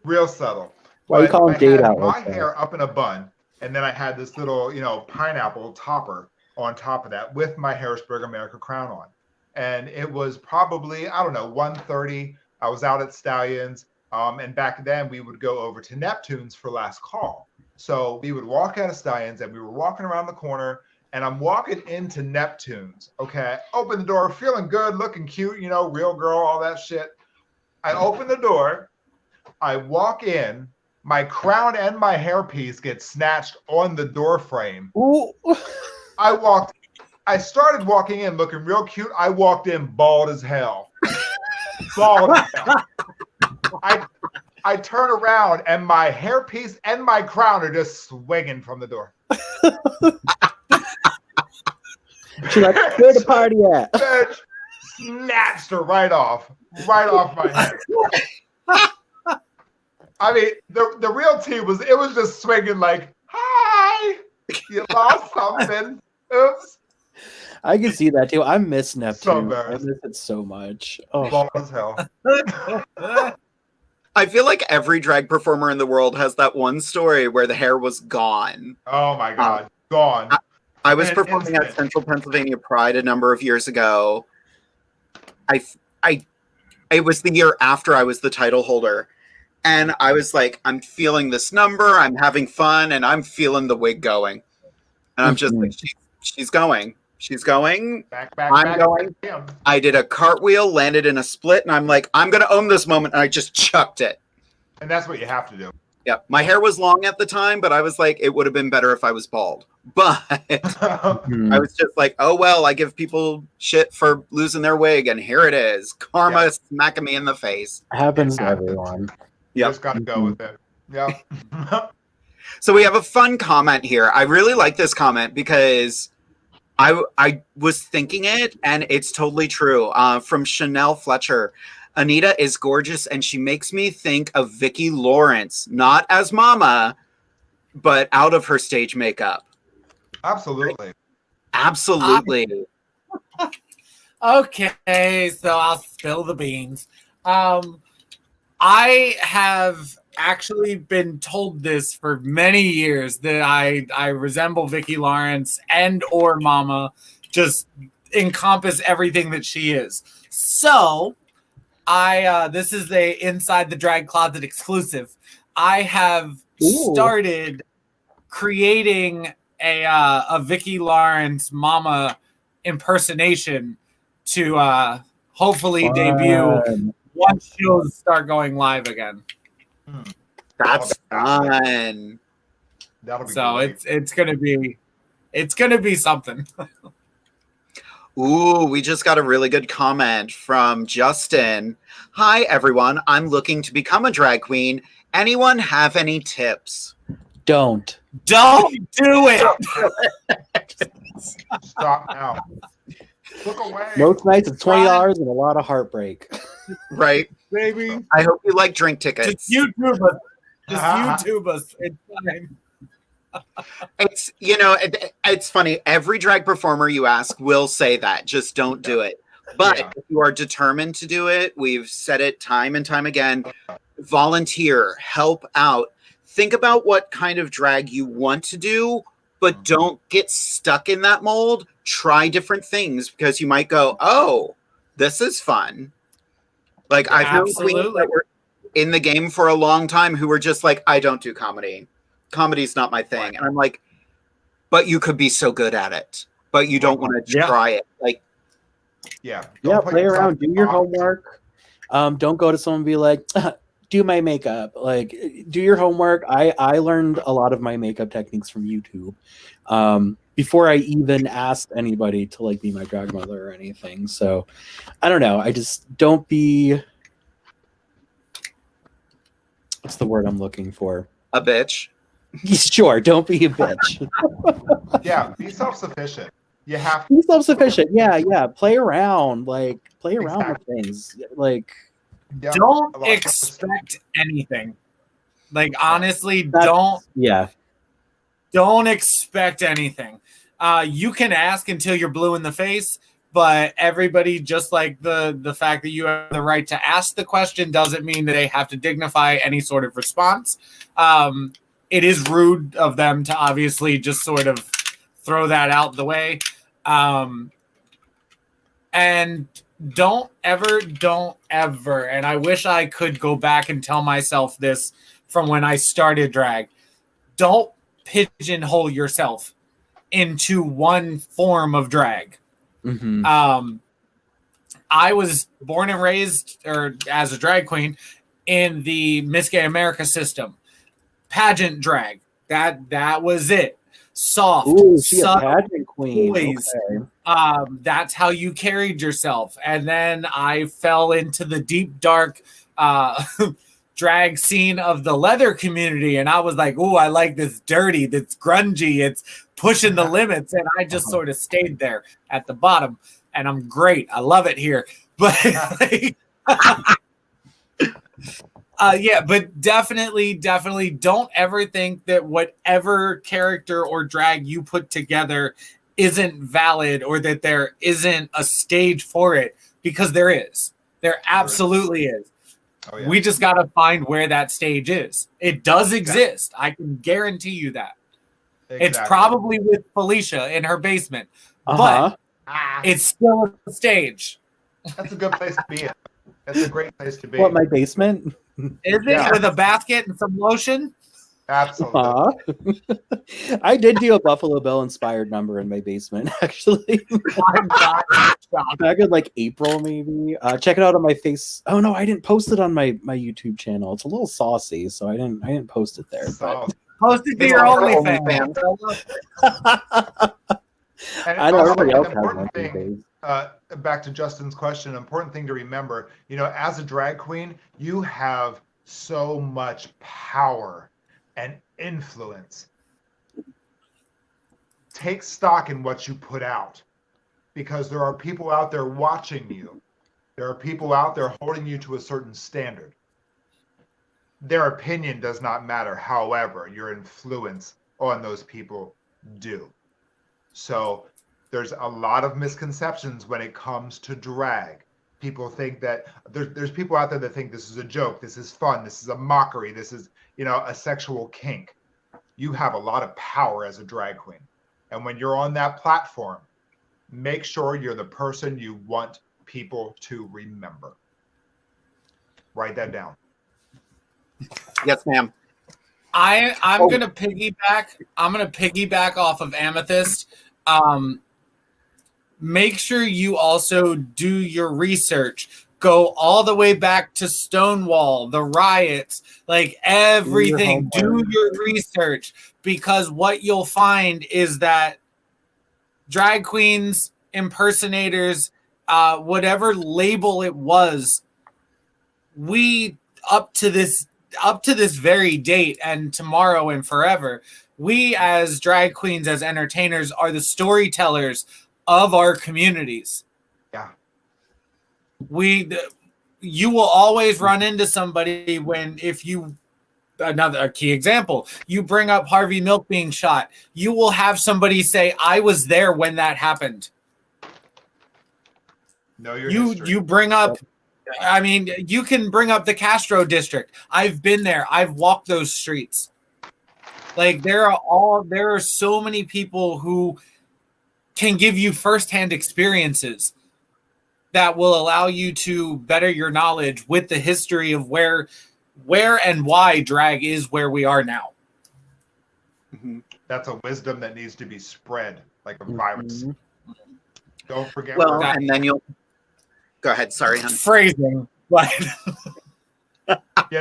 Real subtle. Why you calling Jade out my like that? hair up in a bun, and then I had this little, pineapple topper on top of that with my Harrisburg America crown on. And it was probably, 1:30. I was out at Stallions. And back then we would go over to Neptune's for last call. So we would walk out of Stallions and we were walking around the corner and I'm walking into Neptune's. Okay. Open the door, feeling good, looking cute, real girl, all that shit. I open the door. I walk in. My crown and my hairpiece get snatched on the door frame. Ooh. I started walking in looking real cute. I walked in bald as hell. Bald as hell. I turn around and my hairpiece and my crown are just swinging from the door. She's like, where the party at? Bitch snatched her right off my head. I mean, the real tea was, it was just swinging like, hi, you lost something. Oops. I can see that too. I miss Neptune. So I miss it so much. Bald as hell. I feel like every drag performer in the world has that one story where the hair was gone. Oh my God, gone. I was performing at Central Pennsylvania Pride a number of years ago. It was the year after I was the title holder. And I was like, I'm feeling this number, I'm having fun, and I'm feeling the wig going. And I'm just like, she's going. She's going. I'm going. I did a cartwheel, landed in a split, and I'm like, I'm going to own this moment. And I just chucked it. And that's what you have to do. Yeah. My hair was long at the time, but I was like, it would have been better if I was bald. But I was just like, oh, well, I give people shit for losing their wig. And here it is. Karma is smacking me in the face. Happens to everyone. You just got to go with it. Yeah. So we have a fun comment here. I really like this comment because I was thinking it, and it's totally true. From Chanel Fletcher. Anita is gorgeous, and she makes me think of Vicki Lawrence, not as Mama, but out of her stage makeup. Absolutely. Absolutely. Okay, so I'll spill the beans. I have actually been told this for many years that I resemble Vicki Lawrence and or Mama, just encompass everything that she is. So this is a Inside the Drag Closet exclusive. I have started creating a Vicki Lawrence Mama impersonation to hopefully debut once shows start going live again. That's fun. That'll be so great. it's gonna be something. Ooh, we just got a really good comment from Justin. Hi, everyone. I'm looking to become a drag queen. Anyone have any tips? Don't do it. Stop now. Look away. Most nights it's $20 and a lot of heartbreak. Right, baby. I hope you like drink tickets. Just YouTube us. YouTube us. It's fine. It's it's funny. Every drag performer you ask will say that. Just don't do it. But if you are determined to do it, we've said it time and time again. Volunteer, help out. Think about what kind of drag you want to do, but don't get stuck in that mold. Try different things because you might go, oh, this is fun. Like I've known queens that were in the game for a long time who were just like, I don't do comedy. Comedy's not my thing. And I'm like, but you could be so good at it, but you don't want to try it. Like, yeah, play around, do your homework. Don't go to someone and be like, do my makeup. Like, do your homework. I learned a lot of my makeup techniques from YouTube before I even asked anybody to like be my drag mother or anything. So I don't know. I just don't be. What's the word I'm looking for? A bitch. Sure, don't be a bitch. Yeah, be self-sufficient. You have to Be self-sufficient. Yeah. Play around. Like, play around with things. Like, yeah, Don't a lot of expect anything. Like, honestly, that's, don't expect anything. You can ask until you're blue in the face, but everybody, just like the fact that you have the right to ask the question doesn't mean that they have to dignify any sort of response. It is rude of them to obviously just sort of throw that out the way. And don't ever, and I wish I could go back and tell myself this from when I started drag, don't pigeonhole yourself into one form of drag. Mm-hmm. I was born and raised as a drag queen in the Miss Gay America system. Pageant drag. That was it. Soft. Ooh, she a pageant queen. Boys. Okay. That's how you carried yourself. And then I fell into the deep, dark drag scene of the leather community. And I was like, ooh, I like this dirty, that's grungy. It's pushing the limits. And I just sort of stayed there at the bottom. And I'm great. I love it here. But yeah, but definitely don't ever think that whatever character or drag you put together isn't valid or that there isn't a stage for it, because there is. There absolutely is. Oh, yeah. We just got to find where that stage is. It does exist. I can guarantee you that. Exactly. It's probably with Felicia in her basement, but it's still a stage. That's a good place to be in. That's a great place to be. What, my basement? Is it with a basket and some lotion? Absolutely. I did do a Buffalo Bill inspired number in my basement, actually. Back in like April, maybe. Check it out on my face. Oh no, I didn't post it on my YouTube channel. It's a little saucy, so I didn't post it there. But post it to your OnlyFans. I know everybody else has important one thing. Back to Justin's question, an important thing to remember, as a drag queen, you have so much power and influence. Take stock in what you put out, because there are people out there watching you. There are people out there holding you to a certain standard. Their opinion does not matter. However, your influence on those people do. So there's a lot of misconceptions when it comes to drag. People think that there's people out there that think this is a joke, this is fun, this is a mockery, this is, a sexual kink. You have a lot of power as a drag queen. And when you're on that platform, make sure you're the person you want people to remember. Write that down. Yes, ma'am. I'm gonna piggyback off of Amethyst. Make sure you also do your research. Go all the way back to Stonewall, the riots, like everything. Do your research, because what you'll find is that drag queens, impersonators, whatever label it was, we up to this very date and tomorrow and forever, we as drag queens, as entertainers, are the storytellers of our communities. Yeah. You will always run into somebody a key example, you bring up Harvey Milk being shot, you will have somebody say, I was there when that happened. Know your history. You bring up, I mean, you can bring up the Castro district. I've been there. I've walked those streets. Like there are so many people who can give you firsthand experiences that will allow you to better your knowledge with the history of where and why drag is where we are now. Mm-hmm. That's a wisdom that needs to be spread like a virus. Mm-hmm. Don't forget. Well, and then you'll go ahead. Sorry, honey. Phrasing. Right. You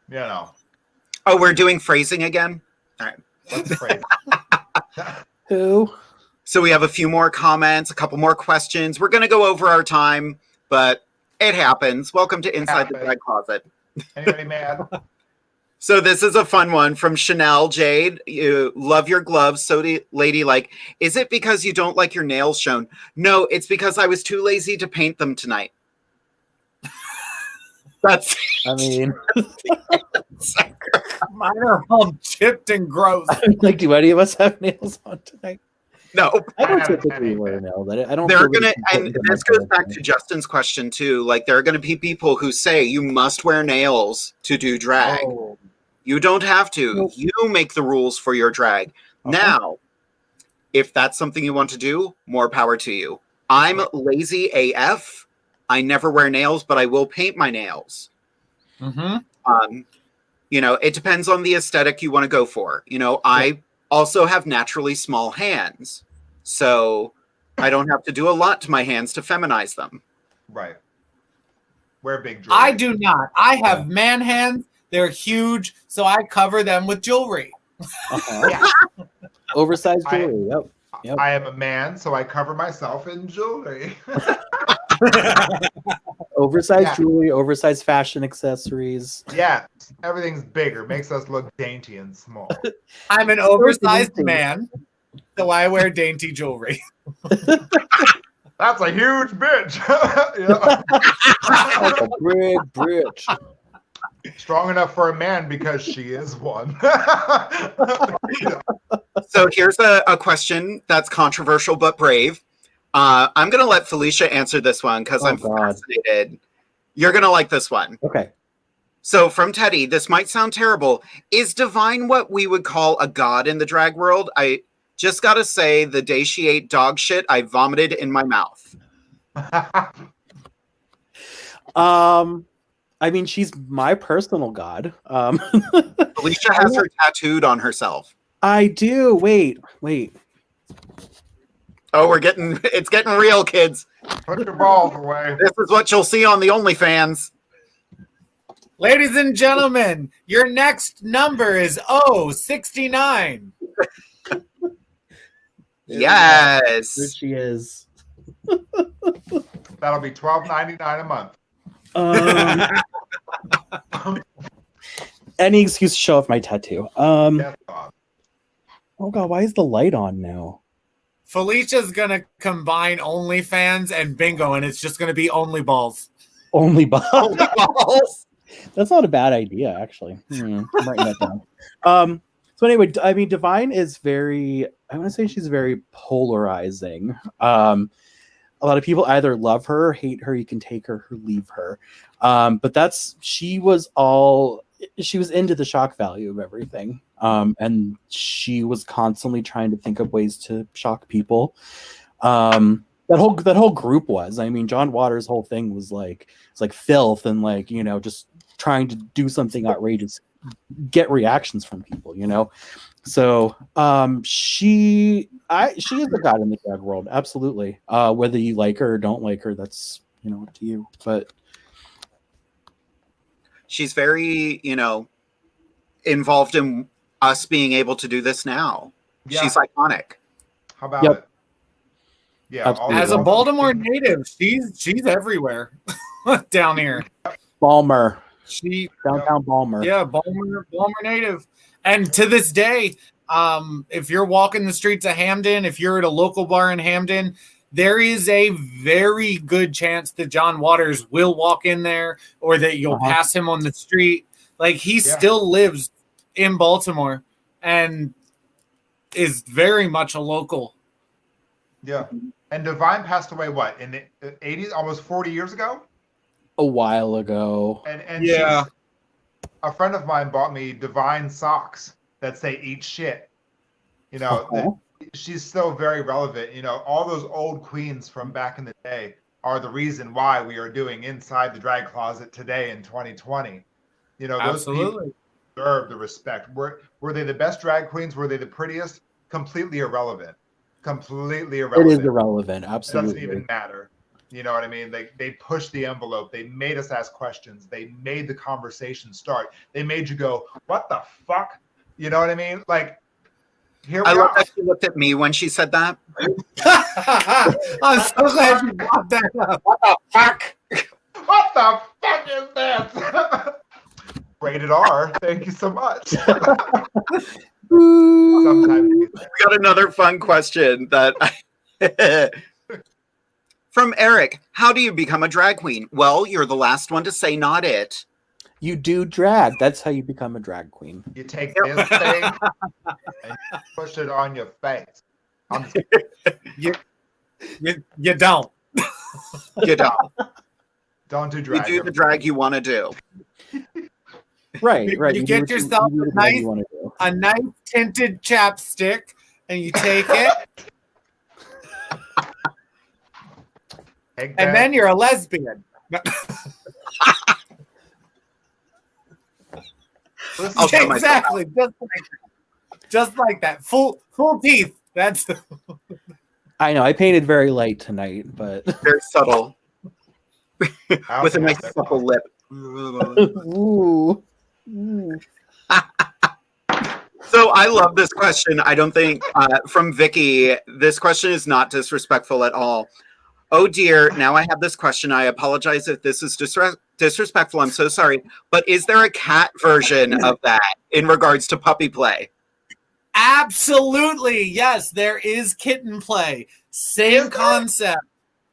know. Oh, we're doing phrasing again? All right. What's the phrase? Who? So we have a few more comments, a couple more questions. We're going to go over our time, but it happens. Welcome to Inside the Drag Closet. Anybody mad? So this is a fun one from Chanel Jade. You love your gloves, so ladylike. Is it because you don't like your nails shown? No, it's because I was too lazy to paint them tonight. That's. I mean, Mine are all chipped and gross. like, do any of us have nails on tonight? No, I don't typically wear nails. I don't. They're feel gonna, it's and important to this my goes back hair. to Justin's question too. Like, there are going to be people who say you must wear nails to do drag. Oh. You don't have to. Nope. You make the rules for your drag. Okay. Now, if that's something you want to do, more power to you. I'm lazy AF. I never wear nails, but I will paint my nails. Mm-hmm. You know, it depends on the aesthetic you want to go for. You know, I also have naturally small hands, so I don't have to do a lot to my hands to feminize them. Right. Wear big jewelry. I do not. I have man hands. They're huge, so I cover them with jewelry. Oversized jewelry. Yep. I am a man, so I cover myself in jewelry. Oversized jewelry, oversized fashion accessories. Yeah, everything's bigger, makes us look dainty and small. I'm an oversized man, so I wear dainty jewelry. That's a huge bitch. Like a big bitch. Strong enough for a man because she is one. So here's a question that's controversial but brave. I'm going to let Felicia answer this one because I'm fascinated. You're going to like this one. Okay. So from Teddy, this might sound terrible. Is Divine what we would call a god in the drag world? I just got to say, the day she ate dog shit, I vomited in my mouth. I mean, she's my personal god. Felicia has her tattooed on herself. I do. Wait. Oh, it's getting real, kids. Put your balls away. This is what you'll see on the OnlyFans. Ladies and gentlemen, your next number is 69. Yes. Here she is. That'll be $12.99 a month. Any excuse to show off my tattoo. Yes, Oh god, why is the light on now? Felicia's gonna combine OnlyFans and bingo, and it's just gonna be only balls. Only balls. Only balls. That's not a bad idea, actually. I'm writing that down. So anyway, I mean, Divine is I want to say she's very polarizing. A lot of people either love her or hate her. You can take her or leave her. But she was into the shock value of everything. And she was constantly trying to think of ways to shock people. That whole group was. I mean, John Waters' whole thing was it's like filth and just trying to do something outrageous, get reactions from people, So she is a god in the drag world, absolutely. Whether you like her or don't like her, that's up to you. But she's very, involved in us being able to do this now. Yeah. She's iconic. How about it? Yeah. As a Baltimore native, she's everywhere down here. Balmer. Downtown Balmer. Yeah, Balmer native. And to this day, if you're walking the streets of Hamden, if you're at a local bar in Hamden, there is a very good chance that John Waters will walk in there or that you'll pass him on the street. Like, he still lives in Baltimore and is very much a local. Yeah. And Divine passed away, what, in the 80s, almost 40 years ago? A while ago. And yeah. A friend of mine bought me Divine socks that say "eat shit." She's still very relevant. All those old queens from back in the day are the reason why we are doing Inside the Drag Closet today in 2020. Those people deserve the respect. Were they the best drag queens? Were they the prettiest? Completely irrelevant. It is irrelevant. Absolutely. It doesn't even matter. You know what I mean? They pushed the envelope. They made us ask questions. They made the conversation start. They made you go, what the fuck? You know what I mean? Like, here we I love are. that she looked at me when she said that. I'm so glad you brought that up. What the fuck? What the fuck is that? Rated R. Thank you so much. Sometimes We got another fun question that from Eric. How do you become a drag queen? Well, you're the last one to say not it. You do drag. That's how you become a drag queen. you take this thing and you push it on your face. You don't. You don't. Don't do You drag. do the drag you want to do. Right. You get do what yourself you do a what you nice- wanna do. A nice tinted chapstick, and you take it, Take and that. then you're a lesbian. I'll show myself. Exactly, just like that. Full teeth. That's I know. I painted very light tonight, but Very subtle I with a also nice have that supple lip. ooh. Ooh. So I love this question. I don't think from Vicky, this question is not disrespectful at all. Oh dear, now I have this question. I apologize if this is disrespectful. I'm so sorry. But is there a cat version of that in regards to puppy play? absolutely yes. There is kitten play. Same concept.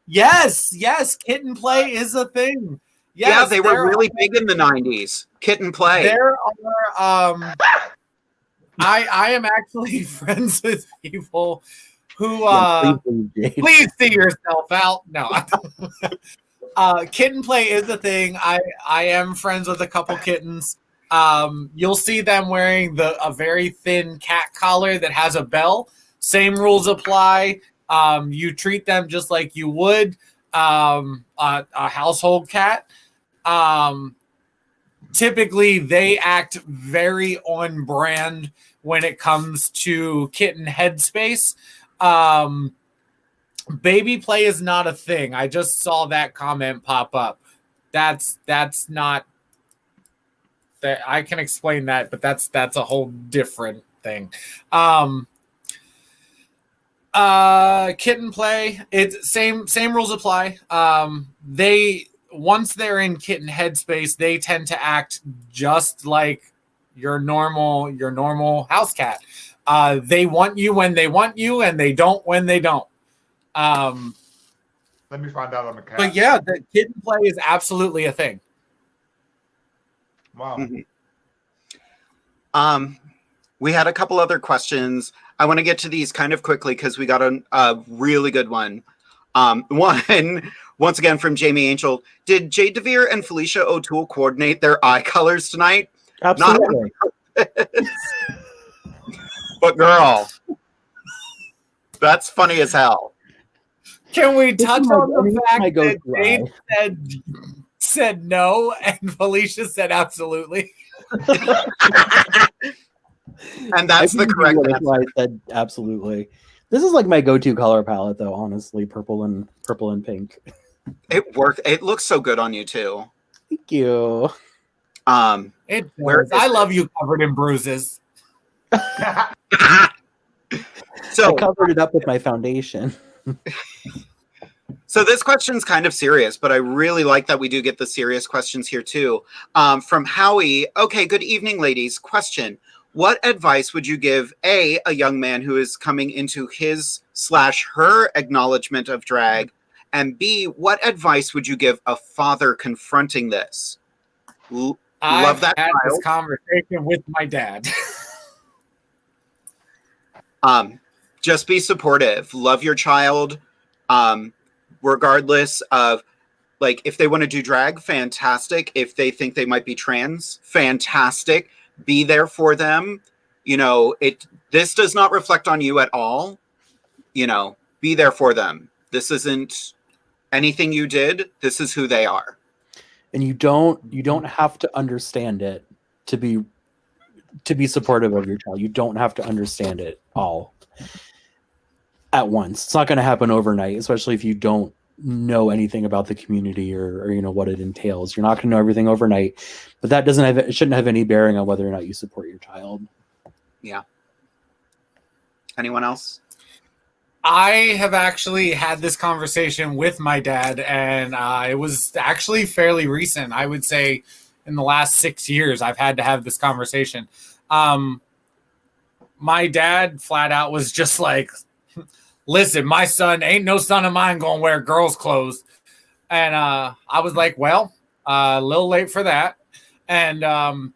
Yes, kitten play is a thing. Yes, Yeah, they were there really big in the 90s. Kitten play. There are I am actually friends with people who please see yourself out. No. Kitten play is a thing. I am friends with a couple kittens. You'll see them wearing a very thin cat collar that has a bell. Same rules apply. You treat them just like you would a household cat. Typically, they act very on brand when it comes to kitten headspace. Baby play is not a thing. I just saw that comment pop up. That's not that I can explain that, but that's a whole different thing. Kitten play, it's same rules apply. Once they're in kitten headspace, they tend to act just like your normal house cat. They want you when they want you, and they don't when they don't. Let me find out I'm a cat. But yeah, the kitten play is absolutely a thing. Wow. We had a couple other questions. I want to get to these kind of quickly because we got a really good one. One, once again, from Jamie Angel. Did Jade DeVere and Felicia O'Toole coordinate their eye colors tonight? Absolutely. But girl, that's funny as hell. Can we touch on the fact my that go-to Jade said no and Felicia said absolutely? And that's the correct answer. Why I said absolutely. This is like my go-to color palette, though. Honestly, purple and pink. It worked. It looks so good on you too. Thank you. It Where does. I love you covered in bruises. So I covered it up with my foundation. So this question's kind of serious, but I really like that we do get the serious questions here too. From Howie. Okay, good evening, ladies. Question. What advice would you give a young man who is coming into his/her acknowledgement of drag? And B, what advice would you give a father confronting this? I've had this conversation with my dad. Just be supportive. Love your child. Regardless of, like, if they want to do drag, fantastic. If they think they might be trans, fantastic. Be there for them. You know, this does not reflect on you at all. You know, be there for them. This isn't anything you did. This is who they are. And you don't have to understand it to be supportive of your child. You don't have to understand it all at once. It's not going to happen overnight, especially if you don't know anything about the community or what it entails. You're not going to know everything overnight, but that it shouldn't have any bearing on whether or not you support your child. Yeah. Anyone else? I have actually had this conversation with my dad, and it was actually fairly recent. I would say in the last 6 years, I've had to have this conversation. My dad flat out was just like, listen, my son ain't no son of mine going to wear girls' clothes. And I was like, well, a little late for that. And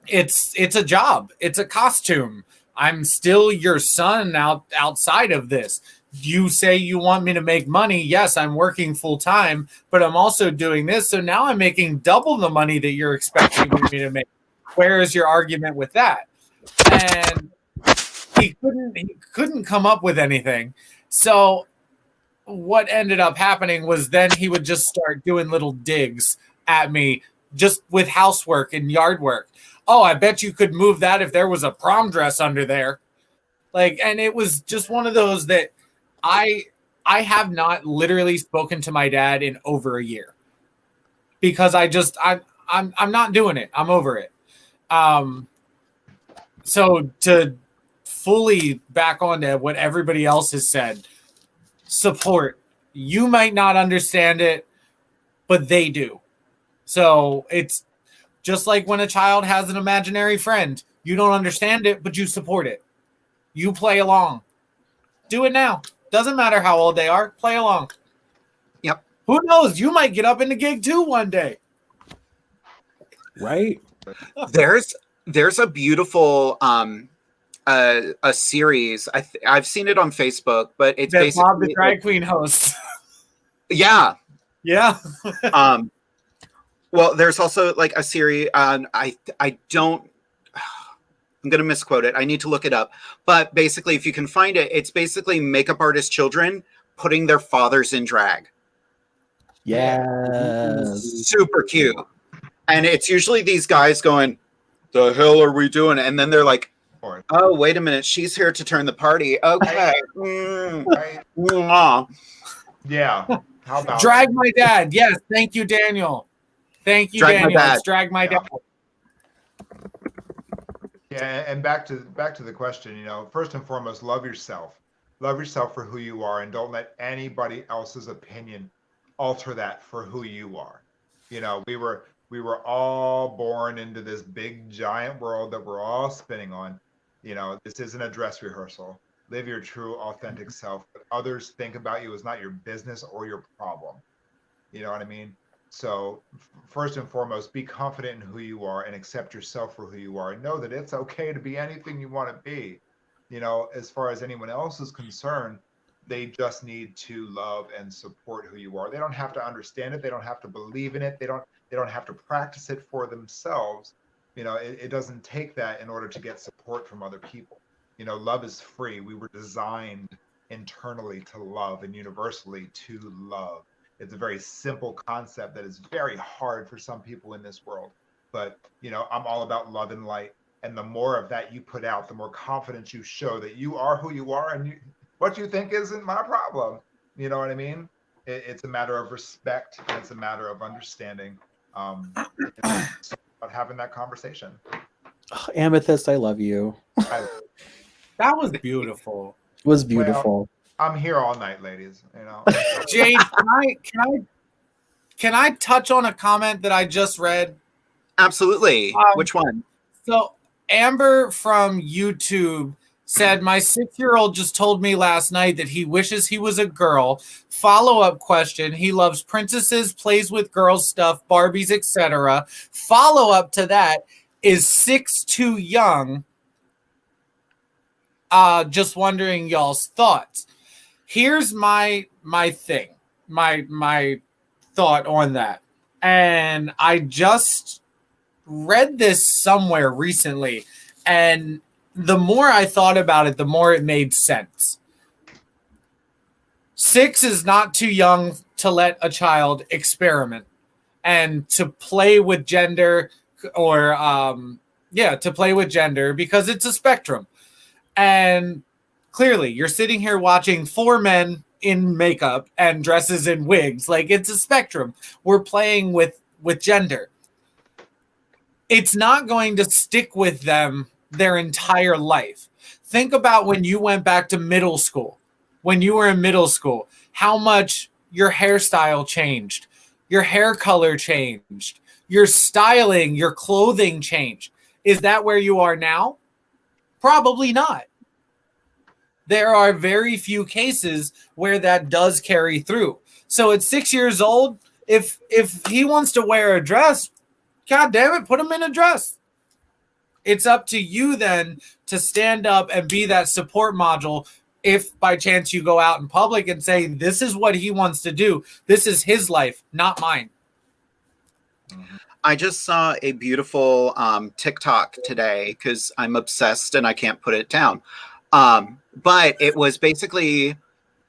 it's a job. It's a costume. I'm still your son outside of this. You say you want me to make money. Yes, I'm working full time, but I'm also doing this. So now I'm making double the money that you're expecting me to make. Where is your argument with that? And he couldn't come up with anything. So what ended up happening was then he would just start doing little digs at me just with housework and yard work. Oh, I bet you could move that if there was a prom dress under there. And it was just one of those that I have not literally spoken to my dad in over a year because I'm not doing it. I'm over it. So to fully back onto what everybody else has said, support. You might not understand it, but they do. So it's just like when a child has an imaginary friend. You don't understand it, but you support it. You play along. Do it now. Doesn't matter how old they are. Play along. Yep. Who knows? You might get up in the gig too one day. Right? There's a beautiful a series. I've seen it on Facebook, but it's that basically Bob the drag queen host. Yeah. Yeah. Well, there's also a series. I don't. I'm going to misquote it. I need to look it up. But basically, if you can find it, it's basically makeup artist children putting their fathers in drag. Yeah. Super cute. And it's usually these guys going, the hell are we doing? And then they're like, oh, wait a minute. She's here to turn the party. Okay. Yeah. How about Drag my dad. Yes. Thank you, Daniel. Thank you, Drag my Daniel. dad. Let's drag my dad. Yeah, and back to the question, first and foremost, love yourself. Love yourself for who you are, and don't let anybody else's opinion alter that for who you are. We were all born into this big giant world that we're all spinning on. This isn't a dress rehearsal. Live your true, authentic self. What others think about you is not your business or your problem. You know what I mean? So first and foremost, be confident in who you are and accept yourself for who you are, and know that it's okay to be anything you want to be. As far as anyone else is concerned, they just need to love and support who you are. They don't have to understand it. They don't have to believe in it. They don't have to practice it for themselves. It doesn't take that in order to get support from other people. Love is free. We were designed internally to love and universally to love. It's a very simple concept that is very hard for some people in this world. But, I'm all about love and light. And the more of that you put out, the more confidence you show that you are who you are, and what you think isn't my problem. You know what I mean? It's a matter of respect, and it's a matter of understanding. About having that conversation. Oh, Amethyst, I love you. That was beautiful. It was beautiful. Well, I'm here all night, ladies. Jade, can I touch on a comment that I just read? Absolutely. Which one? So Amber from YouTube said, my 6-year-old just told me last night that he wishes he was a girl. Follow-up question. He loves princesses, plays with girls stuff, Barbies, etc. Follow-up to that, is 6 too young? Just wondering y'all's thoughts. Here's my thing, my thought on that. And I just read this somewhere recently, and the more I thought about it, the more it made sense. 6 is not too young to let a child experiment and to play with gender, or to play with gender, because it's a spectrum. And clearly, you're sitting here watching 4 men in makeup and dresses in wigs. Like, it's a spectrum. We're playing with gender. It's not going to stick with them their entire life. Think about when you went back to middle school. When you were in middle school, how much your hairstyle changed, your hair color changed, your styling, your clothing changed. Is that where you are now? Probably not. There are very few cases where that does carry through. So at 6 years old, if he wants to wear a dress, God damn it, put him in a dress. It's up to you then to stand up and be that support module. If by chance you go out in public and say, this is what he wants to do, this is his life, not mine. I just saw a beautiful TikTok today because I'm obsessed and I can't put it down. But it was basically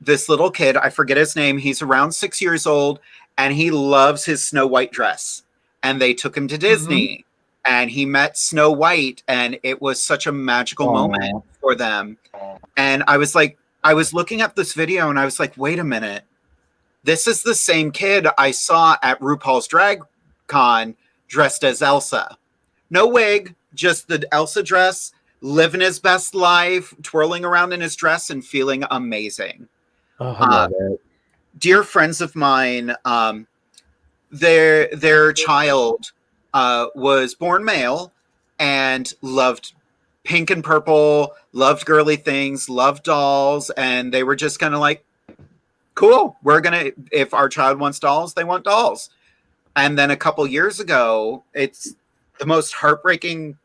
this little kid, I forget his name. He's around 6 years old and he loves his Snow White dress. And they took him to Disney and he met Snow White and it was such a magical moment for them. And I was looking at this video and I was like, wait a minute. This is the same kid I saw at RuPaul's Drag Con dressed as Elsa. No wig, just the Elsa dress, living his best life, twirling around in his dress and feeling amazing. Oh, I love it. Dear friends of mine, their child was born male and loved pink and purple, loved girly things, loved dolls, and they were just kind of like, cool, if our child wants dolls, they want dolls. And then a couple years ago, it's the most heartbreaking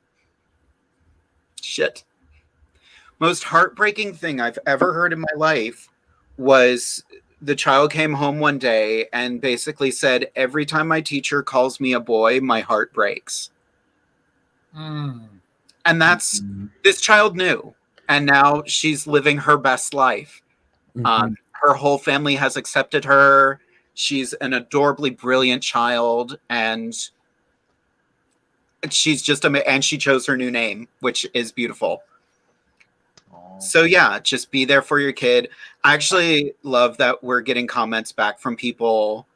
thing I've ever heard in my life was the child came home one day and basically said, every time my teacher calls me a boy, my heart breaks. And that's, this child knew. And now she's living her best life. Her whole family has accepted her. She's an adorably brilliant child. And she's just, and she chose her new name, which is beautiful. So yeah, just be there for your kid. I actually love that we're getting comments back from people.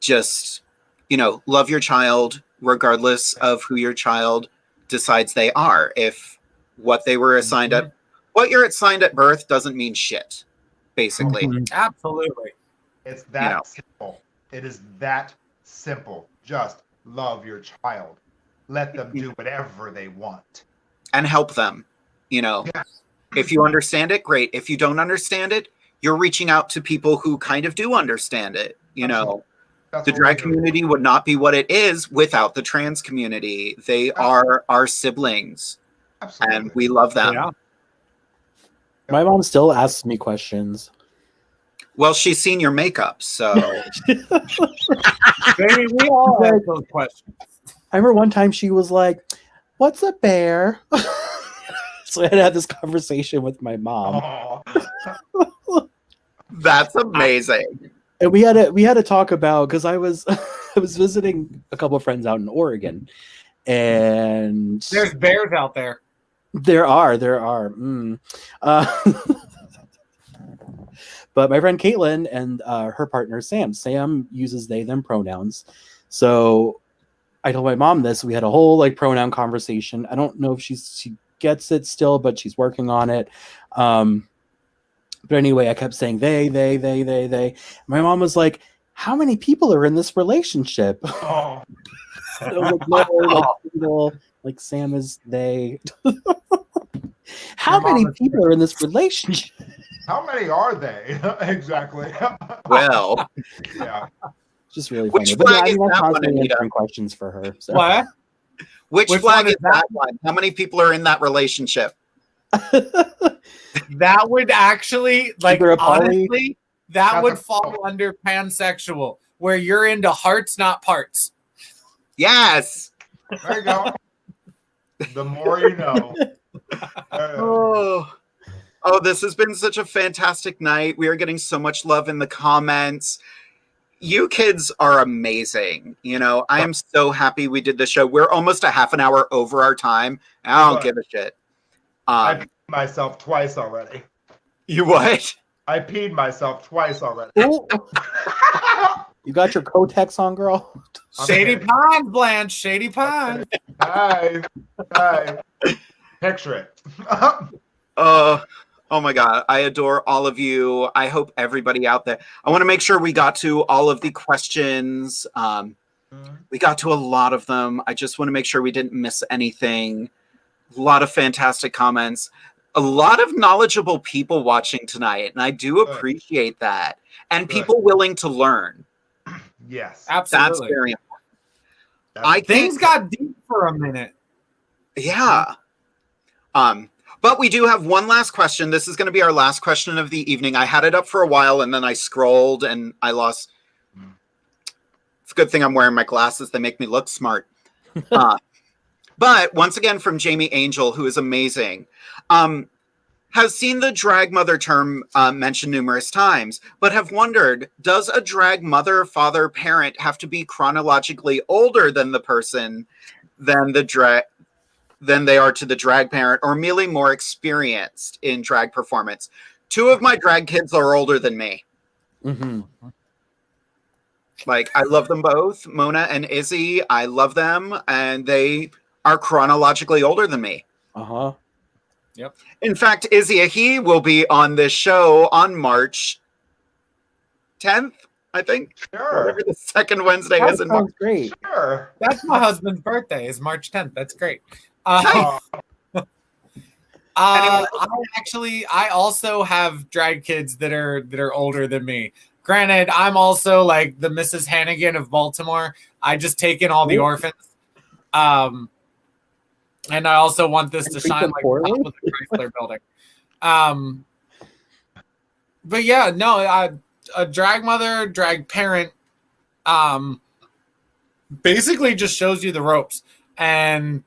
Just, love your child regardless of who your child decides they are. If what they were assigned at, what you're assigned at birth doesn't mean shit, basically. Absolutely. It's that simple. It is that simple. Just love your child. Let them do whatever they want. And help them, Yes. If you understand it, great. If you don't understand it, you're reaching out to people who kind of do understand it. The drag community would not be what it is without the trans community. They are our siblings. Absolutely. And we love them. Yeah. My mom still asks me questions. Well, she's seen your makeup, so. Baby, we all have those questions. I remember one time she was like, "What's a bear?" So I had to have this conversation with my mom. That's amazing. And we had to talk about, because I was I was visiting a couple of friends out in Oregon, and there's bears out there. There are. But my friend Caitlin and her partner Sam uses they them pronouns. So I told my mom this. We had a whole pronoun conversation. I don't know if she gets it still, but she's working on it. But anyway, I kept saying they. My mom was like, "How many people are in this relationship?" Oh. I was like, Sam is they. How many people are in this relationship? How many are they? Exactly. Well, yeah. Just really Which funny. flag is I'm that one, constantly Anita? answering questions for her. So. What? Which flag is that one? How many people are in that relationship? That would actually, honestly, that would fall Oh. under pansexual, where you're into hearts, not parts. Yes. There you go. The more you know. Oh, this has been such a fantastic night. We are getting so much love in the comments. You kids are amazing. I am so happy we did the show. We're almost a half an hour over our time. I don't give a shit. I peed myself twice already. You what? I peed myself twice already. Ooh. You got your Kotex on, girl? Shady Pond, Blanche. Shady Pond. Hi. Picture it. Oh my God. I adore all of you. I hope everybody out there. I want to make sure we got to all of the questions. We got to a lot of them. I just want to make sure we didn't miss anything. A lot of fantastic comments. A lot of knowledgeable people watching tonight, and I do appreciate that. And people willing to learn. Yes. Absolutely. That's very important. Things got deep for a minute. Yeah. But we do have one last question. This is going to be our last question of the evening. I had it up for a while, and then I scrolled, and I lost. It's a good thing I'm wearing my glasses. They make me look smart. But once again, from Jamie Angel, who is amazing, has seen the drag mother term mentioned numerous times, but have wondered, does a drag mother, father, parent have to be chronologically older than the person than they are to the drag parent, or merely more experienced in drag performance? 2 of my drag kids are older than me. Mm-hmm. Like, I love them both, Mona and Izzy. I love them, and they are chronologically older than me. Uh-huh. Yep. In fact, Izzy, he will be on this show on March 10th, I think. Sure. Whatever the second Wednesday is in March. Sounds great. Sure. That's my husband's birthday. Is March 10th. That's great. Nice. I also have drag kids that are older than me. Granted, I'm also like the Mrs. Hannigan of Baltimore. I just take in all the orphans. And I also want this to shine like the top of the Chrysler building. But yeah, no, a drag mother, drag parent, basically just shows you the ropes and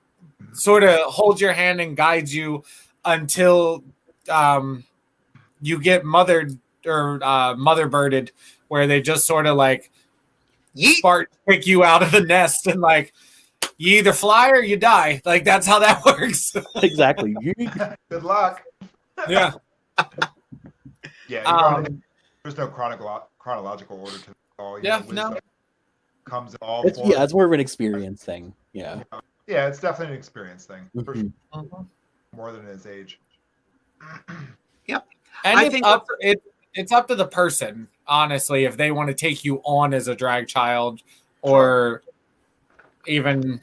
sort of holds your hand and guides you until you get mothered or mother birded, where they just sort of like pick you out of the nest and like you either fly or you die. Like that's how that works. Exactly. Good luck. Yeah. Yeah. There's no chronological order to it all. No. Comes in all. It's more of an experience thing. Yeah. Yeah, it's definitely an experience thing. For sure. Mm-hmm. More than his age. Yep. And it's up to the person, honestly, if they want to take you on as a drag child or even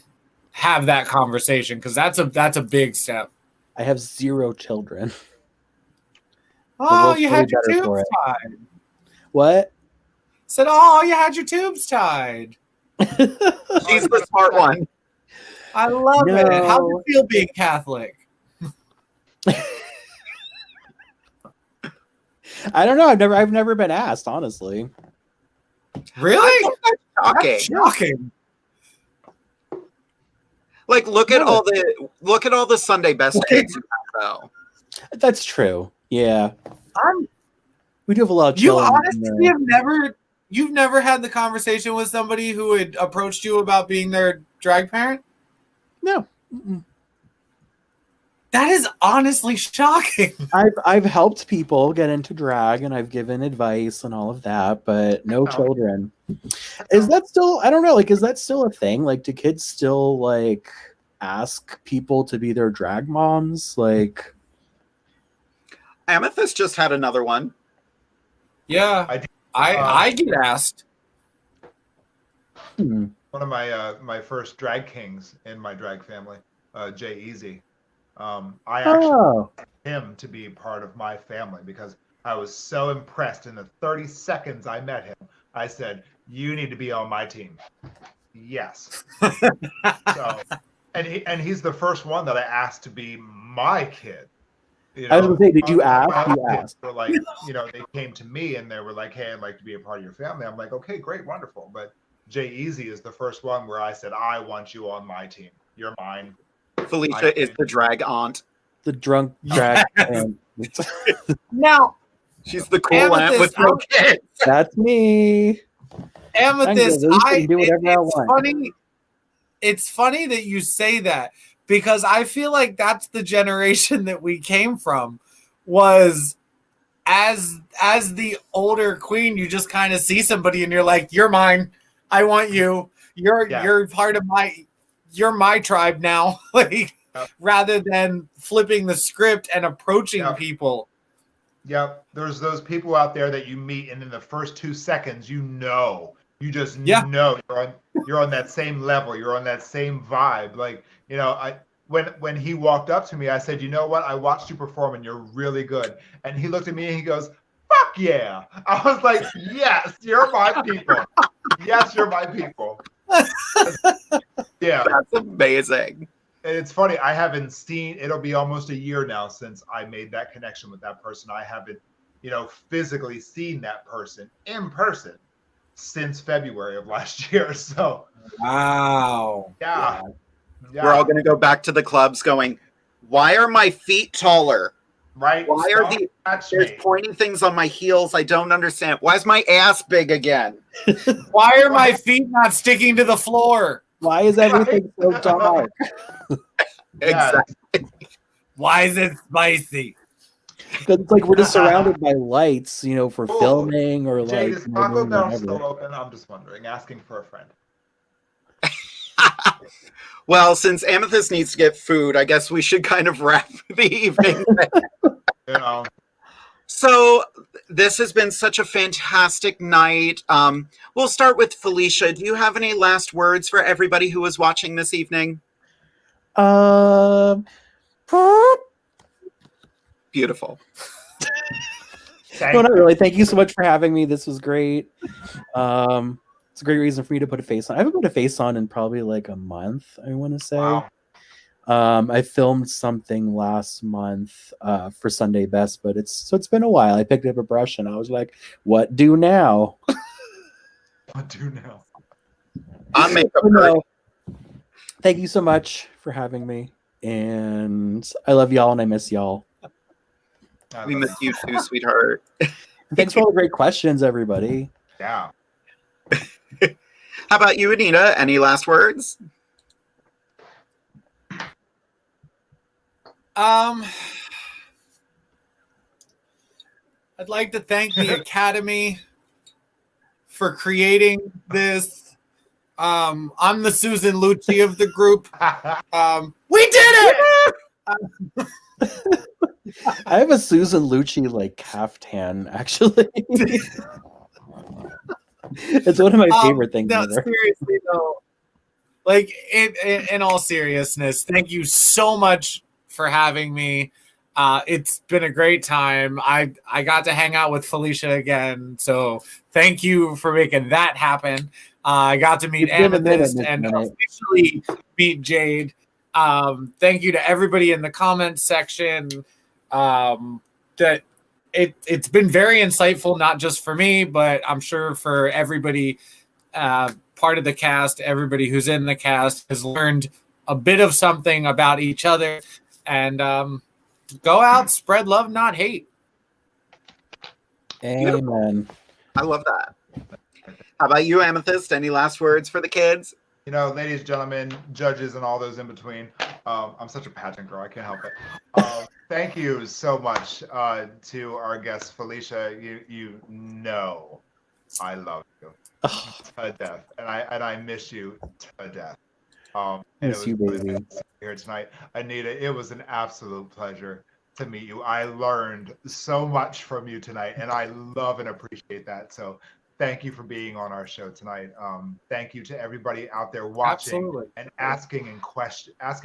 have that conversation, because that's a big step. I have 0 children. Oh, you had your tubes tied. What? Said, oh, you had your tubes tied. She's the smart one. I love it. How do you feel being Catholic? I don't know. I've never been asked, honestly. Really? That's shocking. Like, look at all the Sunday best kids you have, though. That's true. Yeah. We do have a lot of children. You honestly you've never had the conversation with somebody who had approached you about being their drag parent? No. Mm-mm. That is honestly shocking. I've helped people get into drag and I've given advice and all of that, but no children. Is that still, I don't know, like, is that still a thing? Like, do kids still like ask people to be their drag moms? Like, Amethyst just had another one. Yeah, I get asked. One of my first drag kings in my drag family, Jay Easy. I actually asked him to be part of my family because I was so impressed. In the 30 seconds I met him, I said, "You need to be on my team." Yes. And he's the first one that I asked to be my kid. You know, I was going to say, did you ask? You asked. were like, they came to me and they were like, "Hey, I'd like to be a part of your family." I'm like, "Okay, great, wonderful." But Jay Easy is the first one where I said, "I want you on my team. You're mine." Felicia is the drag aunt. The drunk drag aunt. Now, she's the cool aunt with no kids. That's me. Amethyst, do whatever I want. Funny. It's funny that you say that because I feel like that's the generation that we came from. Was as the older queen, you just kind of see somebody and you're like, you're mine. I want you. You're part of you're my tribe now. Like, rather than flipping the script and approaching people. Yep. There's those people out there that you meet, and in the first 2 seconds, you just know you're on that same level. You're on that same vibe. Like, when he walked up to me, I said, you know what? I watched you perform and you're really good. And he looked at me and he goes, fuck yeah. I was like, yes, you're my people. Yes, you're my people. Yeah. That's amazing. And it's funny, I haven't seen, it'll be almost a year now since I made that connection with that person. I haven't, physically seen that person in person since February of last year. So, wow. Yeah. We're all going to go back to the clubs going, why are my feet taller? Right. Why are there's pointy things on my heels? I don't understand. Why is my ass big again? Why are my feet not sticking to the floor? Why is everything so dark? Exactly. Why is it spicy? Because it's like we're just surrounded by lights, for filming or Jade, like. is Taco Bell still open? I'm just wondering, asking for a friend. Well, since Amethyst needs to get food, I guess we should kind of wrap the evening. So this has been such a fantastic night. We'll start with Felicia. Do you have any last words for everybody who was watching this evening? Beautiful. No, not really. Thank you so much for having me. This was great. It's a great reason for me to put a face on. I haven't put a face on in probably like a month, I want to say. Wow. I filmed something last month for Sunday Best, but it's been a while. I picked up a brush and I was like, what do now? What do now? I'm making Thank you so much for having me. And I love y'all and I miss y'all. We miss you too, sweetheart. Thanks for all the great questions, everybody. Yeah. How about you, ANITA? Any last words? I'd like to thank the Academy for creating this. I'm the Susan Lucci of the group. We did it! I have a Susan Lucci like caftan, actually. It's one of my favorite things no, ever. Seriously though, like in all seriousness, thank you so much for having me. It's been a great time. I got to hang out with Felicia again, so thank you for making that happen. I got to meet Amethyst and officially meet Jade. Thank you to everybody in the comments section. That it's been very insightful, not just for me, but I'm sure for everybody part of the cast. Everybody who's in the cast has learned a bit of something about each other. And go out, spread love, not hate. Amen. I love that. How about you, Amethyst? Any last words for the kids? Ladies, gentlemen, judges, and all those in between. I'm such a pageant girl. I can't help it. Thank you so much to our guest, Felicia. You know I love you to death, and I miss you to death. Miss you, baby. Here tonight, ANITA. It was an absolute pleasure to meet you. I learned so much from you tonight, and I love and appreciate that. So thank you for being on our show tonight. Thank you to everybody out there watching and asking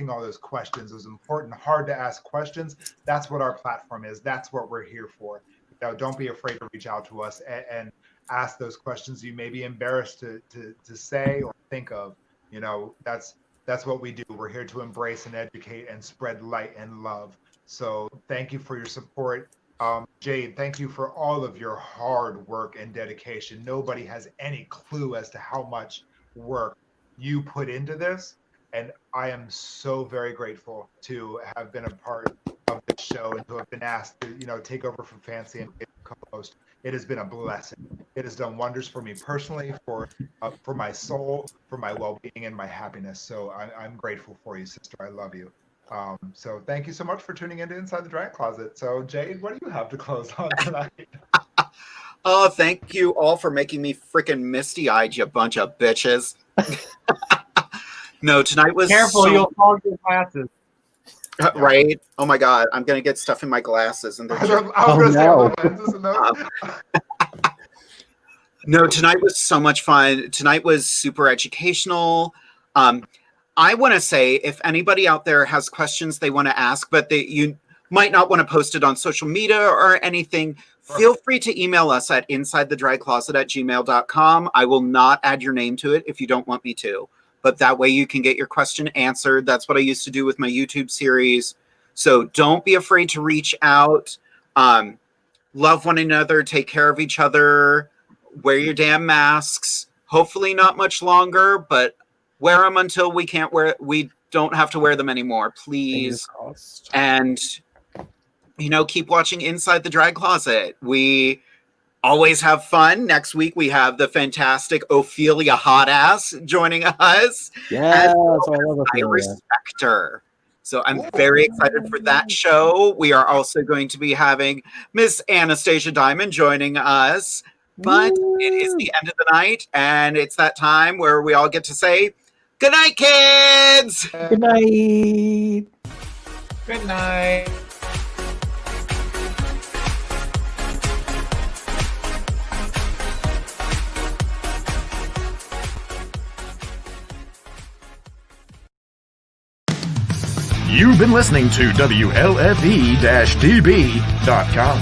all those questions. It was important, hard to ask questions. That's what our platform is. That's what we're here for. Don't be afraid to reach out to us and ask those questions you may be embarrassed to say or think of. That's what we do. We're here to embrace and educate and spread light and love. So thank you for your support. Jade, thank you for all of your hard work and dedication. Nobody has any clue as to how much work you put into this. And I am so very grateful to have been a part of this show and to have been asked to, take over from Fancy and co-host. It has been a blessing. It has done wonders for me personally, for my soul, for my well-being and my happiness. So I'm grateful for you, sister. I love you. So thank you so much for tuning into Inside the Drag Closet. So Jade, what do you have to close on tonight? Oh, thank you all for making me freaking misty-eyed, you bunch of bitches. No, tonight was Careful, you'll fog your glasses. Right? Oh my god, I'm gonna get stuff in my glasses, and they're just... No, tonight was so much fun. Tonight was super educational. I want to say, if anybody out there has questions they want to ask, but you might not want to post it on social media or anything, feel free to email us at InsideTheDragCloset@gmail.com. I will not add your name to it if you don't want me to, but that way you can get your question answered. That's what I used to do with my YouTube series. So don't be afraid to reach out. Love one another. Take care of each other. Wear your damn masks. Hopefully not much longer, but wear them until we don't have to wear them anymore, please. And, keep watching Inside the Drag Closet. We always have fun. Next week, we have the fantastic Ophelia Hotass joining us. Yeah, I love I Ophelia. respect her. So I'm very excited for that show. We are also going to be having Miss Anastasia Diamond joining us. But it is the end of the night, and it's that time where we all get to say, good night, kids! Good night! Good night. You've been listening to WLFE-DB.com,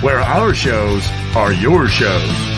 where our shows are your shows.